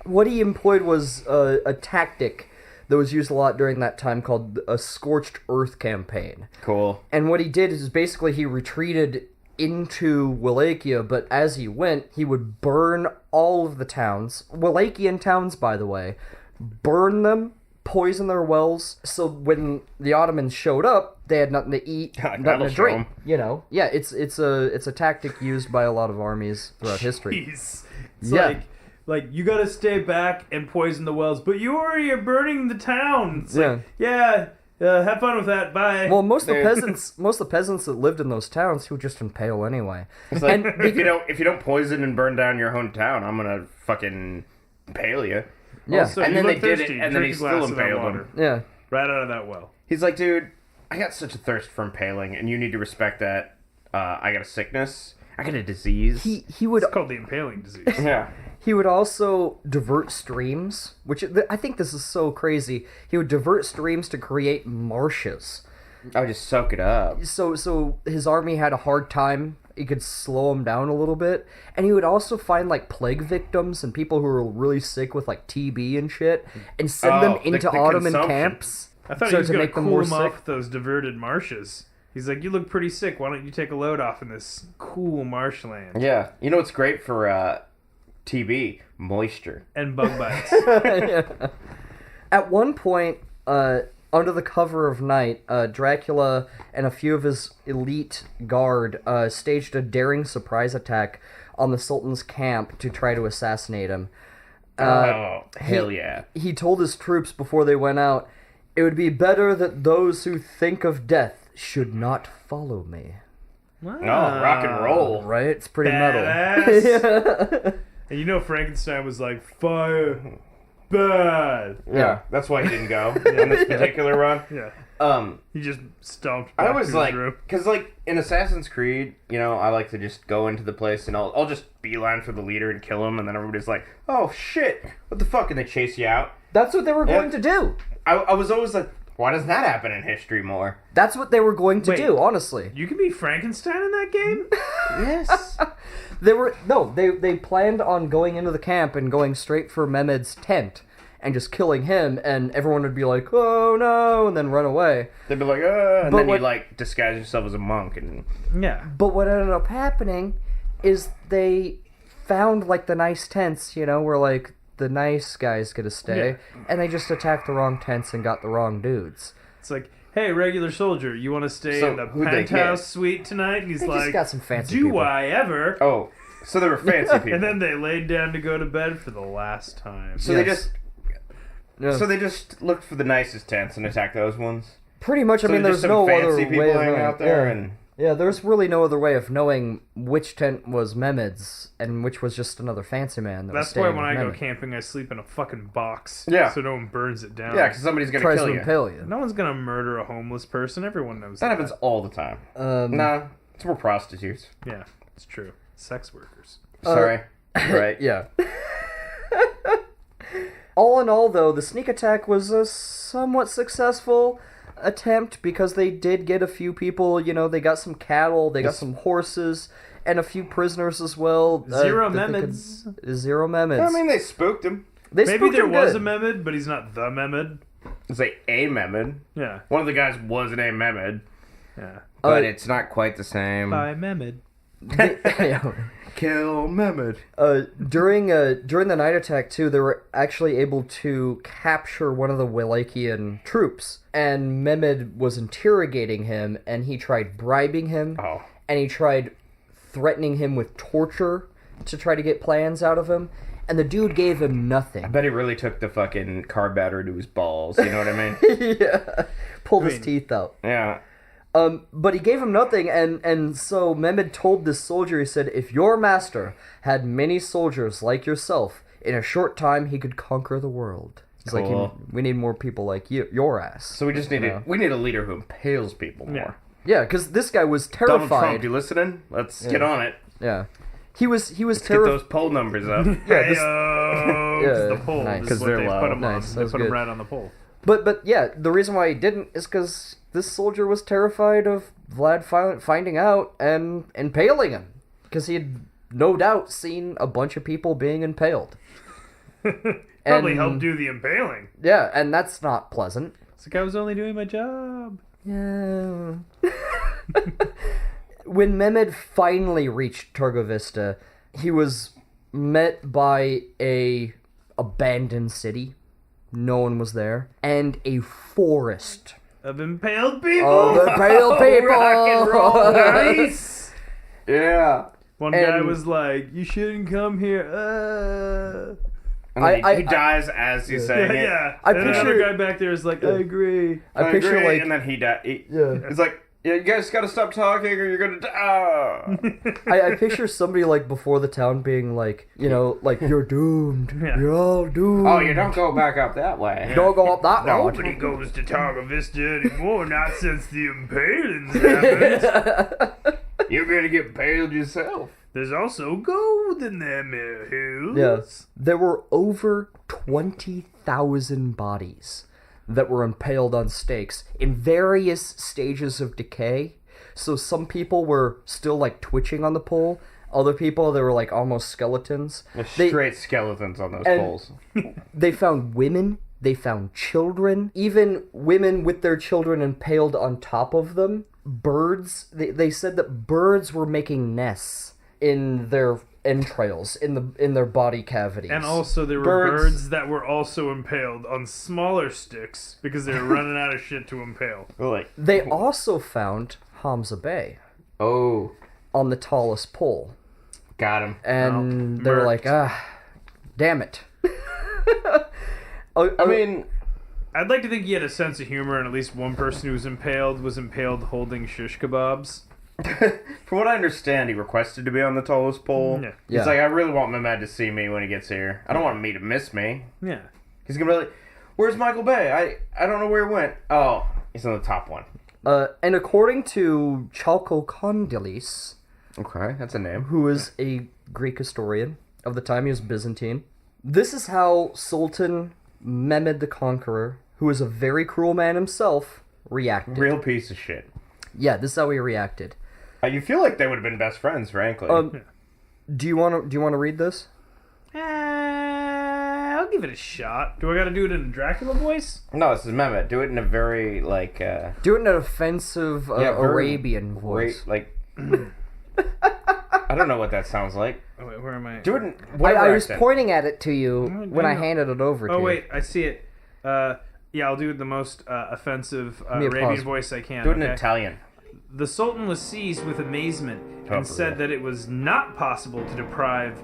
What he employed was a tactic that was used a lot during that time called a Scorched Earth campaign. Cool. And what he did is basically he retreated into Wallachia, but as he went, he would burn all of the towns, Wallachian towns, by the way, burn them, poison their wells, so when the Ottomans showed up, they had nothing to eat, nothing that'll to show drink. 'em. Yeah, it's a tactic used by a lot of armies throughout history. Jeez. It's Yeah. like you gotta stay back and poison the wells, but you already are burning the town. It's Yeah. like, yeah, have fun with that. Bye. Well, most of the peasants that lived in those towns, he would just impale anyway. It's like, if you don't poison and burn down your hometown, I'm gonna fucking impale you. Yeah, Also, And you then look they did thirsty. it, and then Drink he a still glass of that impaled water. him. yeah. Right out of that well. He's like, dude, I got such a thirst for impaling, and you need to respect that. I got a sickness. I got a disease. He would It's called the impaling disease. yeah. He would also divert streams, which I think this is so crazy. He would divert streams to create marshes. I would just soak it up. So his army had a hard time. He could slow them down a little bit. And he would also find, like, plague victims and people who were really sick with, like, TB and shit, and send them into the Ottoman consumption. camps. I thought so he was to gonna make them cool more him sick. off with those diverted marshes. He's like, you look pretty sick. Why don't you take a load off in this cool marshland? Yeah. You know what's great for TB? Moisture. And bug bites. At one point, under the cover of night, Dracula and a few of his elite guard staged a daring surprise attack on the Sultan's camp to try to assassinate him. Hell yeah. He told his troops before they went out, "It would be better that those who think of death should not follow me." Wow. Oh, rock and roll. Right? It's pretty metal. Badass. And you know Frankenstein was like, fire, bad. Yeah. That's why he didn't go on this particular run. Yeah. He just stomped back I was to like, his room. because like in Assassin's Creed, I like to just go into the place and I'll just beeline for the leader and kill him, and then everybody's like, oh shit, what the fuck, and they chase you out. That's what they were going to do. I was always like, why doesn't that happen in history more? That's what they were going to Wait. do, honestly. You can be Frankenstein in that game? Yes. They planned on going into the camp and going straight for Mehmed's tent and just killing him, and everyone would be like, oh no, and then run away. They'd be like, and But then what- you like disguise yourself as a monk and Yeah. But what ended up happening is they found, like, the nice tents, where, like, the nice guys get to stay, and they just attacked the wrong tents and got the wrong dudes. It's like, hey, regular soldier, you want to stay So, in the who'd they penthouse get? suite tonight? And he's They like, just got some fancy do people. I ever? Oh, so they were fancy people. And then they laid down to go to bed for the last time. so Yes. Yeah. they just looked for the nicest tents and attacked those ones. Pretty much, I So mean, they're there's just no some other fancy people way of hanging knowing. out there, yeah. and Yeah, there's really no other way of knowing which tent was Mehmed's and which was just another fancy man. That was That's why staying when with I go Mehmed. camping, I sleep in a fucking box. Yeah. So no one burns it down. yeah, because somebody's gonna Tries kill to you. impale you. No one's gonna murder a homeless person. Everyone knows That happens all the time. Nah, it's more prostitutes. Yeah, it's true. Sex workers. Sorry. Right. Yeah. All in all, though, the sneak attack was a somewhat successful attempt because they did get a few people. You know, they got some cattle, they got some horses, and a few prisoners as well. Zero that they Mehmeds. Zero Mehmeds. I mean, they spooked him. they Maybe spooked there him was good. a Mehmed, but he's not the Mehmed. It's like a Mehmed. Yeah. One of the guys was named Mehmed, Yeah. but it's not quite the same. By Mehmed. Kill Mehmed. During the night attack too, they were actually able to capture one of the Wallachian troops, and Mehmed was interrogating him, and he tried bribing him, Oh. and he tried threatening him with torture to try to get plans out of him, and the dude gave him I nothing. bet he really took the fucking car battery to his balls. You know what I mean? Yeah, pulled his teeth out. Yeah. But he gave him nothing, and so Mehmed told this soldier, he said, if your master had many soldiers like yourself, in a short time he could conquer the world. He's Cool. like, we need more people like you, your ass. So we just need we need a leader who impales people more. Yeah. Yeah, because this guy was Donald terrified. Trump, you listening? Let's get on it. Yeah. He was Get terrified. those poll numbers up. Yeah, this- Heyo, the pole. nice. Is 'Cause what they're they low. put him Nice, on. that They was put him good. right on the pole. But yeah, the reason why he didn't is because this soldier was terrified of Vlad finding out and impaling him. Because he had no doubt seen a bunch of people being impaled. Probably And- helped do the impaling. Yeah, and that's not pleasant. It's like I was only doing my job. Yeah. When Mehmed finally reached Targovista, he was met by a abandoned city. No one was there. And a forest Of impaled people. of impaled people. Rock and roll. Nice. Yeah. One guy And- was like, "You shouldn't come here." And then I- he dies as he's saying it. Yeah. I And another picture- guy back there is like, "I agree." I picture agree, like and then he died. yeah. It's like, yeah, you guys gotta stop talking or you're gonna die. I picture somebody like before the town being like, you know, like you're doomed. Yeah. You're all doomed. Oh, you don't go back up that way. Don't go up that road. Nobody goes to Targovista anymore, not since the impalings happened. You're gonna get paled yourself. There's also gold in them hills. Yes. There were over 20,000 bodies that were impaled on stakes in various stages of decay. So some people were still like twitching on the pole. Other people, they were like almost skeletons. There's straight skeletons on those and- poles. They found women. They found children. Even women with their children impaled on top of them. Birds. They said that birds were making nests in their entrails, in their body cavities. And also there were Birds. birds that were also impaled on smaller sticks because they were running out of shit to impale. Like, They also found Hamza Bey oh, on the tallest pole. got him. And No, they were murked. like, damn it. I mean, I'd like to think he had a sense of humor, and at least one person who was impaled holding shish kebabs. from what I understand, he requested to be on the tallest pole. Yeah. Yeah. He's like, I really want Mehmed to see me when he gets here. I don't want me to miss me. Yeah. He's gonna be like, where's Michael Bay? I don't know where he went. Oh, he's on the top one. and according to Chalkokondylis, Okay, that's a name. who is a Greek historian of the time, he was Byzantine, this is how Sultan Mehmed the Conqueror, who is a very cruel man himself, reacted. Real piece of shit. Yeah, this is how he reacted. You feel like they would have been best friends, frankly. Do you want to read this? I'll give it a shot. Do I got to do it in a Dracula voice? No, this is Mehmet. Do it in a very, like, Do it in an offensive very Arabian voice. Like, I don't know what that sounds like. Oh wait, where am I? Do it in I whatever was accent. pointing at it to you when I no. handed it over to Oh you. wait, I see it. Yeah, I'll do the most offensive me a Arabian pause. voice I can. Do it in okay? Italian. The Sultan was seized with amazement Oh, and said that it was not possible to deprive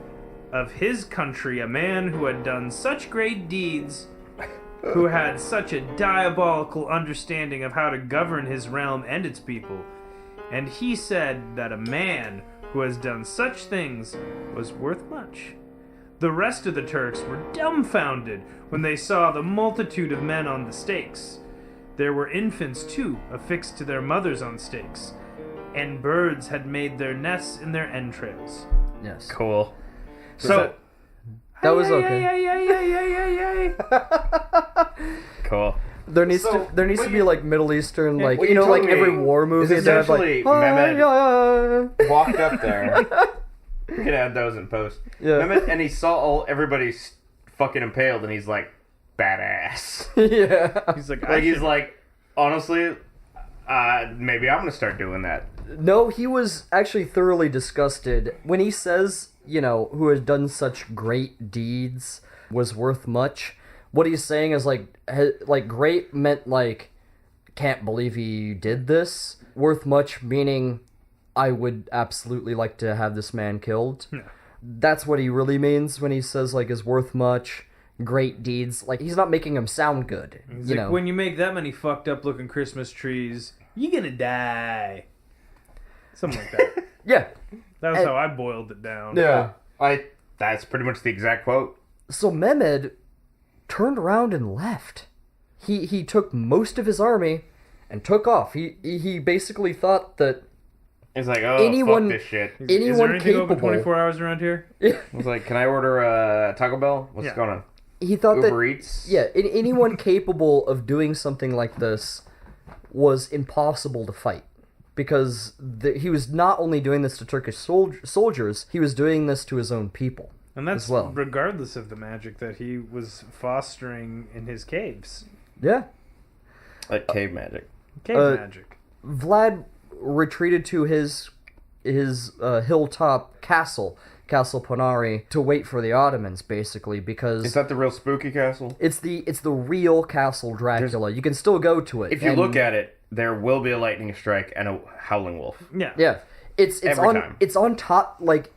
of his country a man who had done such great deeds, who had such a diabolical understanding of how to govern his realm and its people. And he said that a man who has done such things was worth much. The rest of the Turks were dumbfounded when they saw the multitude of men on the stakes. There were infants, too, affixed to their mothers on stakes, and birds had made their nests in their entrails. Yes. Cool. So, That was okay. cool. There needs So, to be like Middle Eastern, like what you you know, told like me every war movie. is they have, like, essentially Mehmed "Hi-ya." walked up there. You can add those in post. Yeah. And he saw everybody fucking impaled, and he's like, badass. Yeah. He's like, He's like, honestly, maybe I'm gonna start doing that. No, he was actually thoroughly disgusted when he says, you know, who has done such great deeds was worth much. What he's saying is like great meant like can't believe he did this. Worth much meaning I would absolutely like to have this man killed. Yeah. That's what he really means when he says like is worth much. Great deeds. Like he's not making him sound good. He's you like, know. when you make that many fucked up looking Christmas trees, you're gonna die. Something like that. Yeah. That was And- how I boiled it down. Yeah. That's pretty much the exact quote. So Mehmed turned around and left. He took most of his army and took off. He basically thought that He's like, oh, Anyone- fuck this shit. Is there anyone anything open capable 24 hours around here? I was like, can I order a Taco Bell? What's Yeah. going on? he thought Uber that Eats? anyone capable of doing something like this was impossible to fight because he was not only doing this to Turkish soldiers, he was doing this to his own people. And that's as well. regardless of the magic that he was fostering in his caves. Yeah. Like cave magic. Cave magic. Vlad retreated to his hilltop castle Ponari, to wait for the Ottomans, basically, because Is that the real spooky castle? it's the real Castle Dracula. You can still go to it. If you and- look at it, there will be a lightning strike and a howling wolf. Yeah. yeah, it's Every on time. it's on top. Like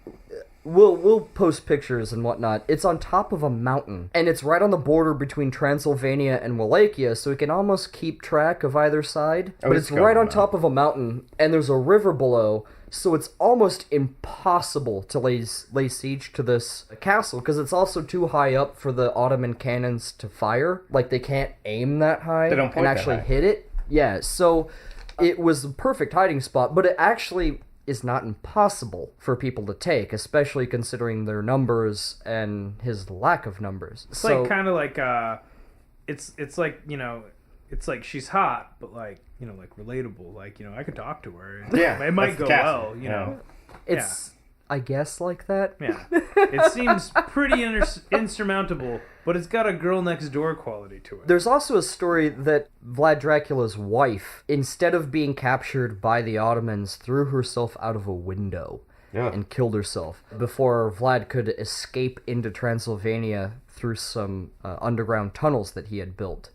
we'll post pictures and whatnot. It's on top of a mountain, and it's right on the border between Transylvania and Wallachia, so we can almost keep track of either side. Oh, But it's it's right on going top of a mountain, and there's a river below. So it's almost impossible to lay siege to this castle, because it's also too high up for the Ottoman cannons to fire. Like, they can't aim that high They don't point and that actually high. hit it. Yeah, so it was the perfect hiding spot, but it actually is not impossible for people to take, especially considering their numbers and his lack of numbers. It's like kind of like it's like, you know, it's like she's hot, but like, you know, like relatable. Like, you know, I could talk to her. And Yeah, it might that's go the castle, well. You know. it's, I guess, like that. Yeah. It seems pretty insurmountable, but it's got a girl next door quality to it. There's also a story that Vlad Dracula's wife, instead of being captured by the Ottomans, threw herself out of a window and killed herself before Vlad could escape into Transylvania through some underground tunnels that he had built.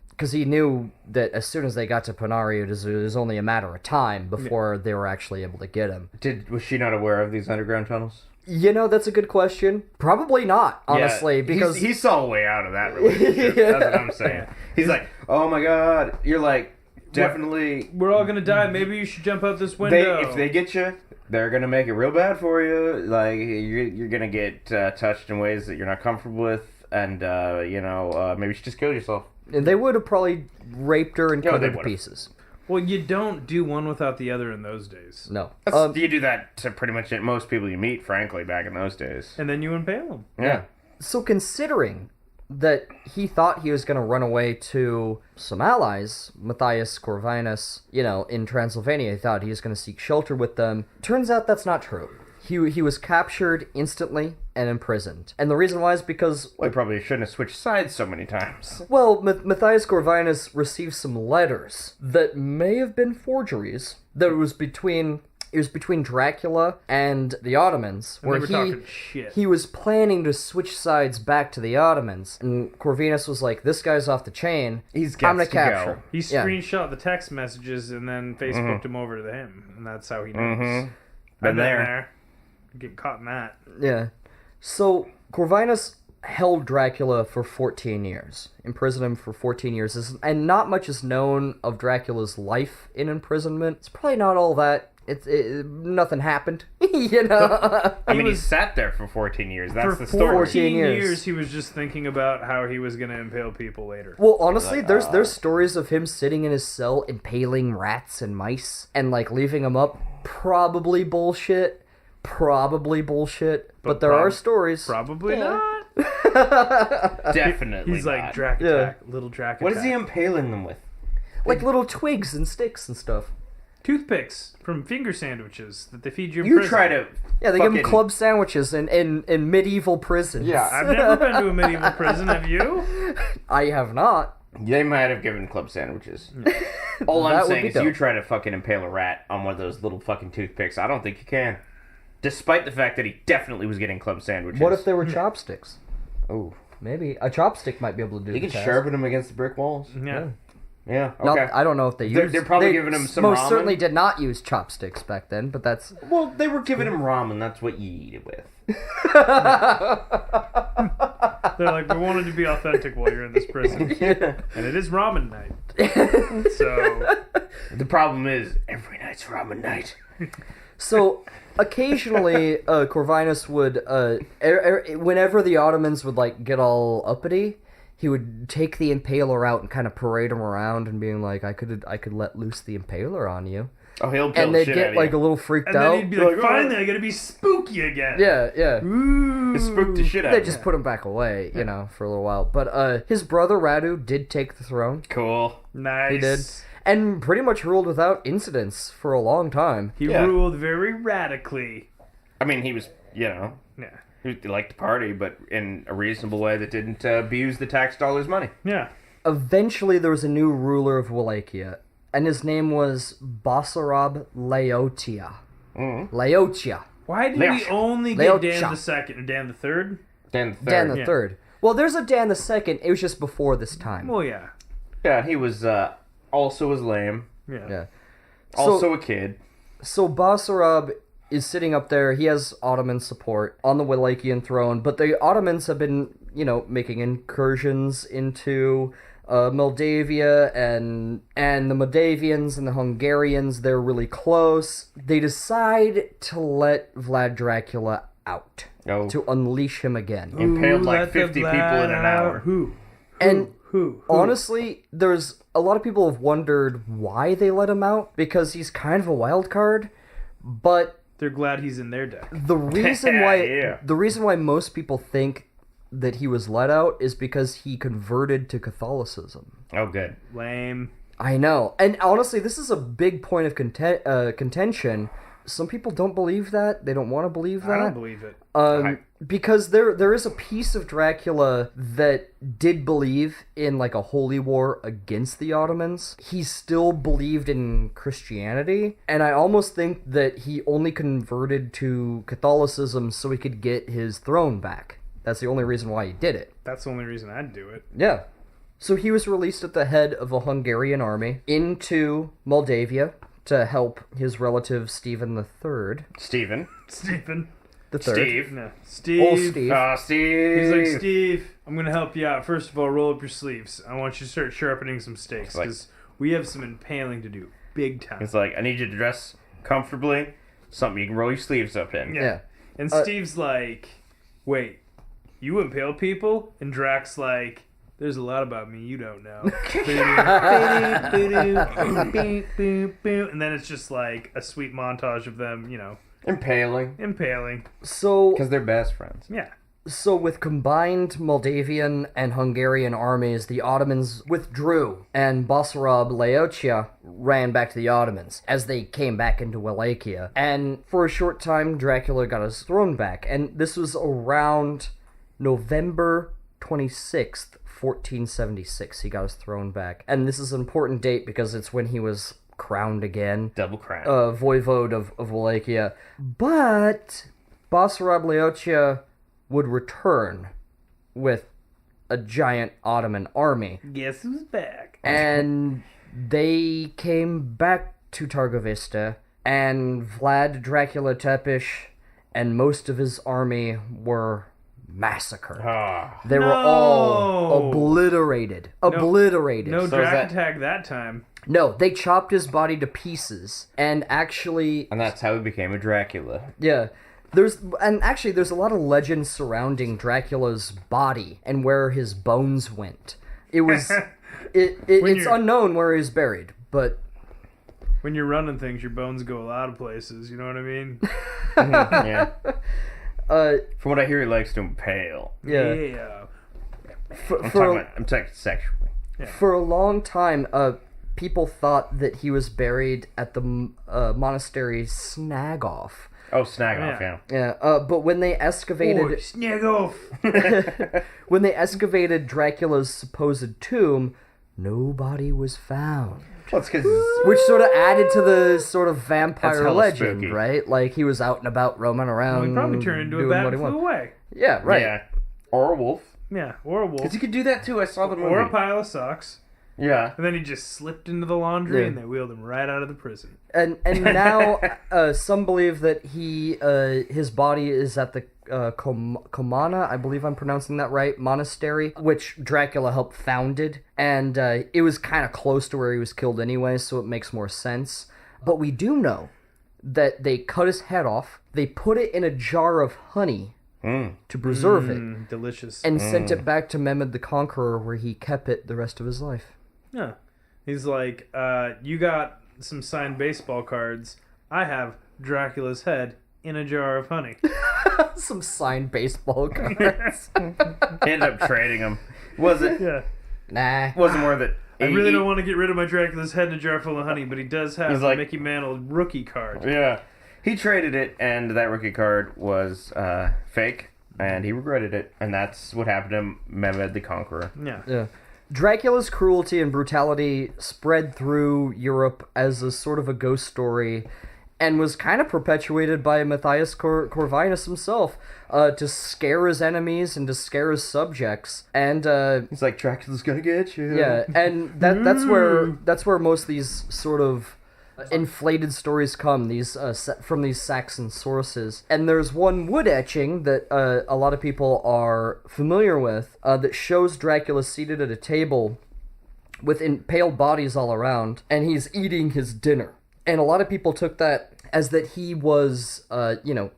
Because he knew that as soon as they got to Panari, it was only a matter of time before they were actually able to get him. Was she not aware of these underground tunnels? You know, that's a good question. Probably not, honestly, Yeah, because... he saw a way out of that relationship. That's what I'm saying. He's like, oh my god. You're like, definitely... We're all gonna die. Maybe you should jump out this window. If they get you, they're gonna make it real bad for you. Like, you're gonna get touched in ways that you're not comfortable with, and, maybe you should just kill yourself. And they would have probably raped her and cut they her to would've. pieces. Well, you don't do one without the other in those days. No. You do that to pretty much most people you meet, frankly, back in those days. And then you impale them. Yeah. So considering that he thought he was going to run away to some allies, Matthias Corvinus, in Transylvania, he thought he was going to seek shelter with them. Turns out that's not true. He was captured instantly and imprisoned. And the reason why is because... Well, he probably shouldn't have switched sides so many times. Well, Matthias Corvinus received some letters that may have been forgeries. That it It was between Dracula and the Ottomans, And where they were talking shit. he was planning to switch sides back to the Ottomans, and Corvinus was like, "This guy's off the chain. I'm gonna capture him." He Yeah. screenshot the text messages and then Facebooked him over to him, and that's how he knows. Mm-hmm. I've Been there. Get caught in that. Yeah. So Corvinus held Dracula for 14 years, imprisoned him for 14 years, and not much is known of Dracula's life in imprisonment. It's probably not all that. Nothing happened, you know. I mean, he sat there for 14 years. That's For the story. 14 years. years, he was just thinking about how he was going to impale people later. Well, honestly, Like, there's stories of him sitting in his cell impaling rats and mice and like leaving them up. Probably bullshit. But there are stories. Probably not. Definitely He's like not. Drac Yeah. attack, little Drac What is he attack. impaling them with? Like little twigs and sticks and stuff. Toothpicks from finger sandwiches that they feed you in You prison. try to... Yeah, they give him fucking- club sandwiches in medieval prisons. Yeah. I've never been to a medieval prison, have you? I have not. They might have given club sandwiches. All That I'm would saying be is you dope. try to fucking impale a rat on one of those little fucking toothpicks. I don't think you can. Despite the fact that he definitely was getting club sandwiches. What if they were chopsticks? Oh. Maybe a chopstick might be able to do He the can task. sharpen them against the brick walls? Yeah. Yeah, Not- okay. I don't know if they They're- used. they're probably they giving him some most ramen. certainly did not use chopsticks back then, but that's Well, they were giving him ramen. That's what you eat it with. They're like, we wanted to be authentic while you're in this prison. And it is ramen night. So, The problem is, every night's ramen night. so. Occasionally, Corvinus would, whenever the Ottomans would like get all uppity, he would take the Impaler out and kind of parade him around and being like, "I could let loose the Impaler on you," Oh, he'll kill and the they'd shit get out of like you. a little freaked and out. then he'd be like, Like, finally, I gotta be spooky again. Yeah. Ooh. It spooked the shit out They of just you. put him back away, you know, for a little while. But his brother Radu did take the throne. Cool. Nice. He did. And pretty much ruled without incidents for a long time. He Yeah. ruled very radically. I mean, he was, you know, Yeah. he liked to party, but in a reasonable way that didn't abuse the tax dollars' money. Yeah. Eventually, there was a new ruler of Wallachia, and his name was Basarab Laotia. Mm-hmm. Laotia. Why did Leo. we only Leo get Dan Cha. the Second or Dan the Third? Dan the third. Dan the Yeah. Third. Well, there's a Dan the Second. It was just before this time. Well, yeah. Yeah, he was also as lame. Yeah. Yeah. Also a kid. So Basarab is sitting up there. He has Ottoman support on the Wallachian throne, but the Ottomans have been, you know, making incursions into Moldavia, and the Moldavians and the Hungarians, they're really close. They decide to let Vlad Dracula out, Oh. to unleash him again. Impaled Ooh, like let the 50 people in an Vlad hour. out. Who? And Who? honestly, there's a lot of people have wondered why they let him out, because he's kind of a wild card, but They're glad he's in their deck. the reason why Yeah. the reason why most people think that he was let out is because he converted to Catholicism. Oh, good. Lame. I know, and honestly, this is a big point of contention. Some people don't believe that; they don't want to believe that. I don't believe it. Because there is a piece of Dracula that did believe in like a holy war against the Ottomans. He still believed in Christianity, and I almost think that he only converted to Catholicism so he could get his throne back. That's the only reason why he did it. That's the only reason I'd do it. Yeah. So he was released at the head of a Hungarian army into Moldavia to help his relative Stephen the Third. Steven. Stephen. The Third. Steve. No. Steve. Old Steve. Steve. He's like, Steve, I'm going to help you out. First of all, roll up your sleeves. I want you to start sharpening some stakes Like- because we have some impaling to do. Big time. It's like, I need you to dress comfortably, something you can roll your sleeves up in. Yeah. And Steve's like, wait, you impale people? And Drax's like, there's a lot about me you don't know. And then it's just like a sweet montage of them, you know, Impaling. impaling. So Because they're best friends. Yeah. So with combined Moldavian and Hungarian armies, the Ottomans withdrew, and Basarab Laotia ran back to the Ottomans as they came back into Wallachia. And for a short time, Dracula got his throne back, and this was around November 26th, 1476. He got his throne back. And this is an important date because it's when he was crowned again. Double crown. Voivode of Wallachia. But Basarab Leotia would return with a giant Ottoman army. Guess who's back? And they came back to Targovista, and Vlad Dracula Tepish and most of his army were massacred. They were all obliterated. Obliterated. No Drac Attack that time. No, they chopped his body to pieces, and actually... And that's how he became a Dracula. Yeah. There's a lot of legend surrounding Dracula's body and where his bones went. It was... it's unknown where he's buried, but... When you're running things, your bones go a lot of places, you know what I mean? Yeah. From what I hear, he likes to impale. Yeah. I'm talking sexually. Yeah. For a long time, people thought that he was buried at the monastery Snagoff. Oh, Snagoff, yeah. Yeah, but when they excavated... Snagoff! when they excavated Dracula's supposed tomb, nobody was found. Well, it's 'cause Which sort of added to the sort of vampire hella legend, spooky. right? Like, he was out and about roaming around. Well, he probably turned into a doing bat what and he flew wanted. away. Yeah, right. Yeah. Or a wolf. Yeah, or a wolf. Because he could do that too. I saw the movie. Or a pile of socks. Yeah. And then he just slipped into the laundry Yeah. and they wheeled him right out of the prison. And now some believe that his body is at the Comana, I believe I'm pronouncing that right, monastery, which Dracula helped founded, and it was kind of close to where he was killed anyway, so it makes more sense. But we do know that they cut his head off, they put it in a jar of honey to preserve it, Delicious. and sent it back to Mehmed the Conqueror, where he kept it the rest of his life. Yeah. He's like, you got some signed baseball cards. I have Dracula's head in a jar of honey. Some signed baseball cards. End up trading him. Was it? Yeah. Nah. Wasn't more that. I really don't want to get rid of my Dracula's head in a jar full of honey, but he does have He's a like- Mickey Mantle rookie card. Yeah. He traded it, and that rookie card was fake, and he regretted it, and that's what happened to Mehmed the Conqueror. Yeah. Dracula's cruelty and brutality spread through Europe as a sort of a ghost story, and was kind of perpetuated by Matthias Corvinus himself, to scare his enemies and to scare his subjects. And He's like, Dracula's gonna get you. yeah, and that's where most of these sort of inflated stories come, these from these Saxon sources. And there's one wood etching that a lot of people are familiar with that shows Dracula seated at a table with impaled bodies all around, and he's eating his dinner. And a lot of people took that as that he was,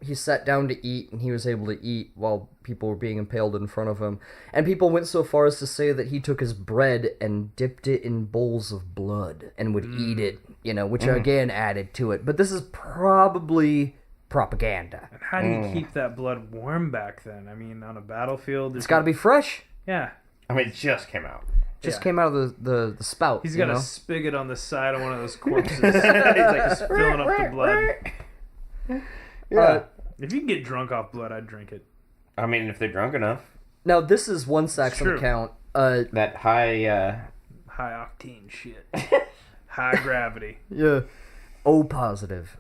he sat down to eat, and he was able to eat while people were being impaled in front of him. And people went so far as to say that he took his bread and dipped it in bowls of blood and would eat it, which again added to it. But this is probably propaganda. And how do you keep that blood warm back then? I mean, on a battlefield? It's got to be fresh. Yeah. I mean, it just came out. Just came out of the spout. He's got a spigot on the side of one of those corpses. He's like, just filling up the blood. Yeah. If you can get drunk off blood, I'd drink it. I mean, if they're drunk enough. Now, this is one Saxon True. account. That high, High octane shit. High gravity. Yeah. O positive.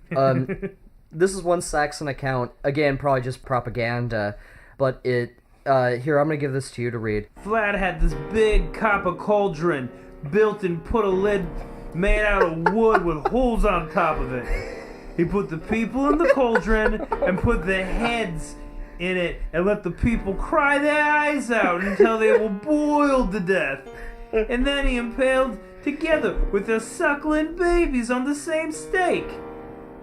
This is one Saxon account. Again, probably just propaganda. But it... here, I'm going to give this to you to read. Vlad had this big copper cauldron built and put a lid made out of wood with holes on top of it. He put the people in the cauldron and put their heads in it and let the people cry their eyes out until they were boiled to death. And then he impaled together with their suckling babies on the same stake.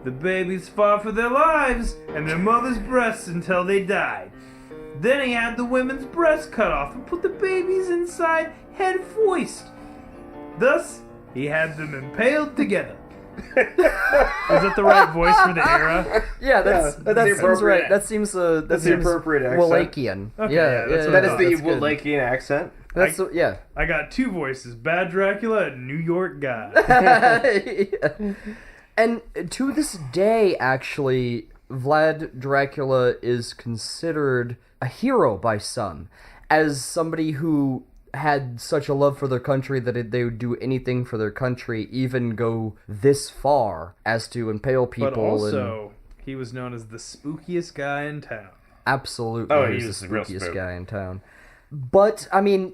The babies fought for their lives and their mother's breasts until they died. Then he had the women's breasts cut off and put the babies inside head first. Thus, he had them impaled together. Is that the right voice for the era? Yeah, that the seems appropriate- right. That seems the appropriate accent. Wallachian. Okay, yeah, that's what That I is thought. the that's good. Wallachian accent. That's yeah. I got two voices, Bad Dracula and New York Guy. And to this day, actually, Vlad Dracula is considered a hero by some, as somebody who had such a love for their country that they would do anything for their country, even go this far as to impale people. But also, he was known as the spookiest guy in town. Absolutely, Oh, he was he's the a real spookiest spook. guy in town. But, I mean,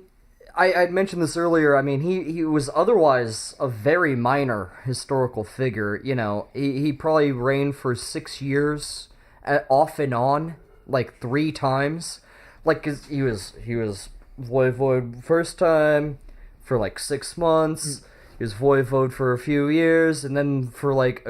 I mentioned this earlier, I mean, he was otherwise a very minor historical figure, you know. He probably reigned for 6 years, off and on, like 3 times. Like, 'cause he was voivode first time for like 6 months, he was voivode for a few years, and then for like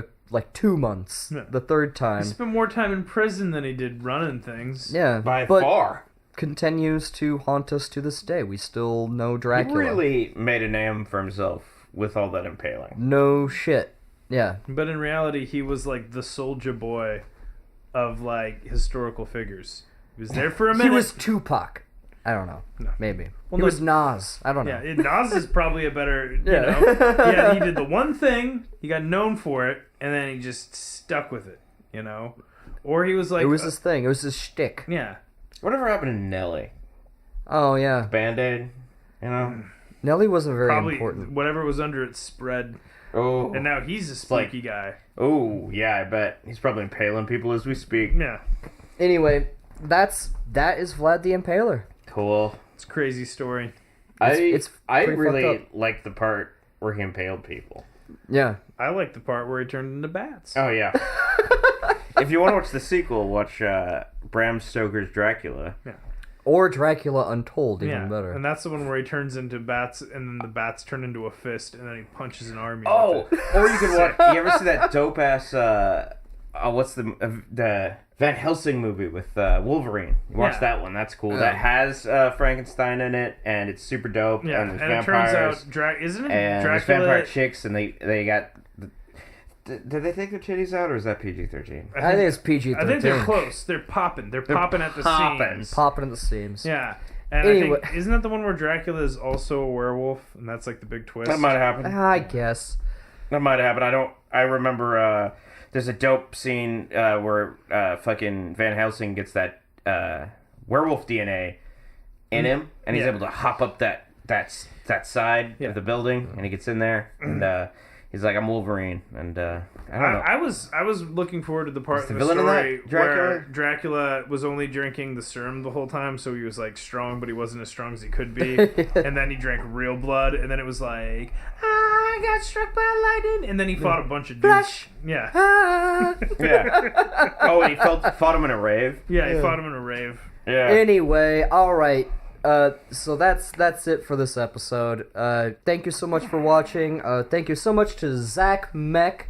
2 months, the third He time. spent more time in prison than he did running things. Yeah, By but far. continues to haunt us to this day. We still know Dracula. He really made a name for himself with all that impaling. No shit. Yeah. But in reality, he was like the soldier boy of like historical figures. He was there for a minute. He was Tupac. I don't know. No. Maybe. Well, He no- was Nas. I don't know. Yeah, Nas is probably a better, you Yeah. know. Yeah, he did the one thing, he got known for it, and then he just stuck with it, you know. Or he was like, It was his thing. It was his shtick. yeah. Whatever happened to Nelly? Oh, yeah. Band-Aid? You know? Nelly wasn't very Probably important. whatever was under it spread, Oh. and now he's a spooky guy. Oh, yeah, I bet. He's probably impaling people as we speak. Yeah, Anyway, that is Vlad the Impaler. Cool. it's a crazy story. It's I pretty really fucked like the part where he impaled people. Yeah. I like the part where he turned into bats. Oh, yeah. If you want to watch the sequel, watch Bram Stoker's Dracula. Or Dracula Untold, even Yeah, better. and that's the one where he turns into bats, and then the bats turn into a fist, and then he punches an army. Oh, with it. or you could watch. You ever see that dope ass? What's the Van Helsing movie with Wolverine? You watch Yeah. that one. That's cool. Yeah. That has Frankenstein in it, and it's super dope. Yeah, and there's and it vampires, turns out, isn't it and there's Dracula? vampire chicks, and they got. Did they take their titties out, or is that PG-13? I think it's PG-13. I think they're close. They're popping. They're popping at the popping. seams. Popping at the seams. Yeah. And Anyway. I think, isn't that the one where Dracula is also a werewolf, and that's like the big twist? That might have happened. I guess. That might have happened. I remember. There's a dope scene where fucking Van Helsing gets that werewolf DNA in him, and he's Yeah. able to hop up that side Yeah. of the building, and he gets in there, and he's like, "I'm Wolverine," and I don't know. I was looking forward to the part Is the of the villain in that, story Dracula? where Dracula was only drinking the serum the whole time, so he was like strong, but he wasn't as strong as he could be. And then he drank real blood, and then it was like, I got struck by lightning, and then he fought a bunch of dudes. Flash! Yeah, Ah. Yeah. Oh, and he fought him in a rave. yeah, he fought him in a rave. Yeah. Anyway, all right. So that's it for this episode. Thank you so much for watching. Thank you so much to Zach Mech.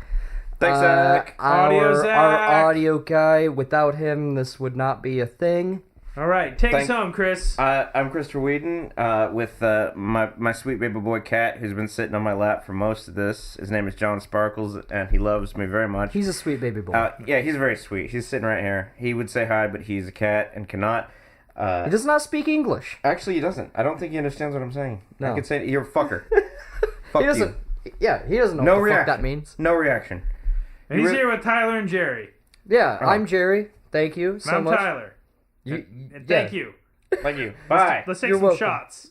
Thanks, Zach. Audio Zach. Our audio guy. Without him, this would not be a thing. All right, take us home, Chris. I'm Christopher Whedon with my sweet baby boy cat, who's been sitting on my lap for most of this. His name is John Sparkles, and he loves me very much. He's a sweet baby boy. Yeah, he's very sweet. He's sitting right here. He would say hi, but he's a cat and cannot. He does not speak English. Actually, he doesn't. I don't think he understands what I'm saying. No. I could say, you're a fucker. Fuck He doesn't. you. Yeah, he doesn't know No what the fuck reaction. that means. No reaction. And he's really- here with Tyler and Jerry. Yeah, Oh. I'm Jerry. Thank you so I'm much. Tyler. And thank yeah. you. Thank you. Bye. Let's take You're some welcome. shots.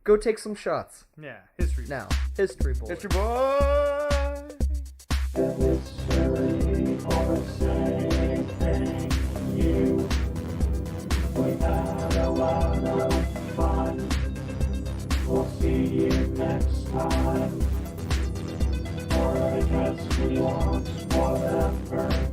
Go take some shots Yeah, history. now. History boy. It's your boy. We'll see you next time. Or I guess we won't, whatever.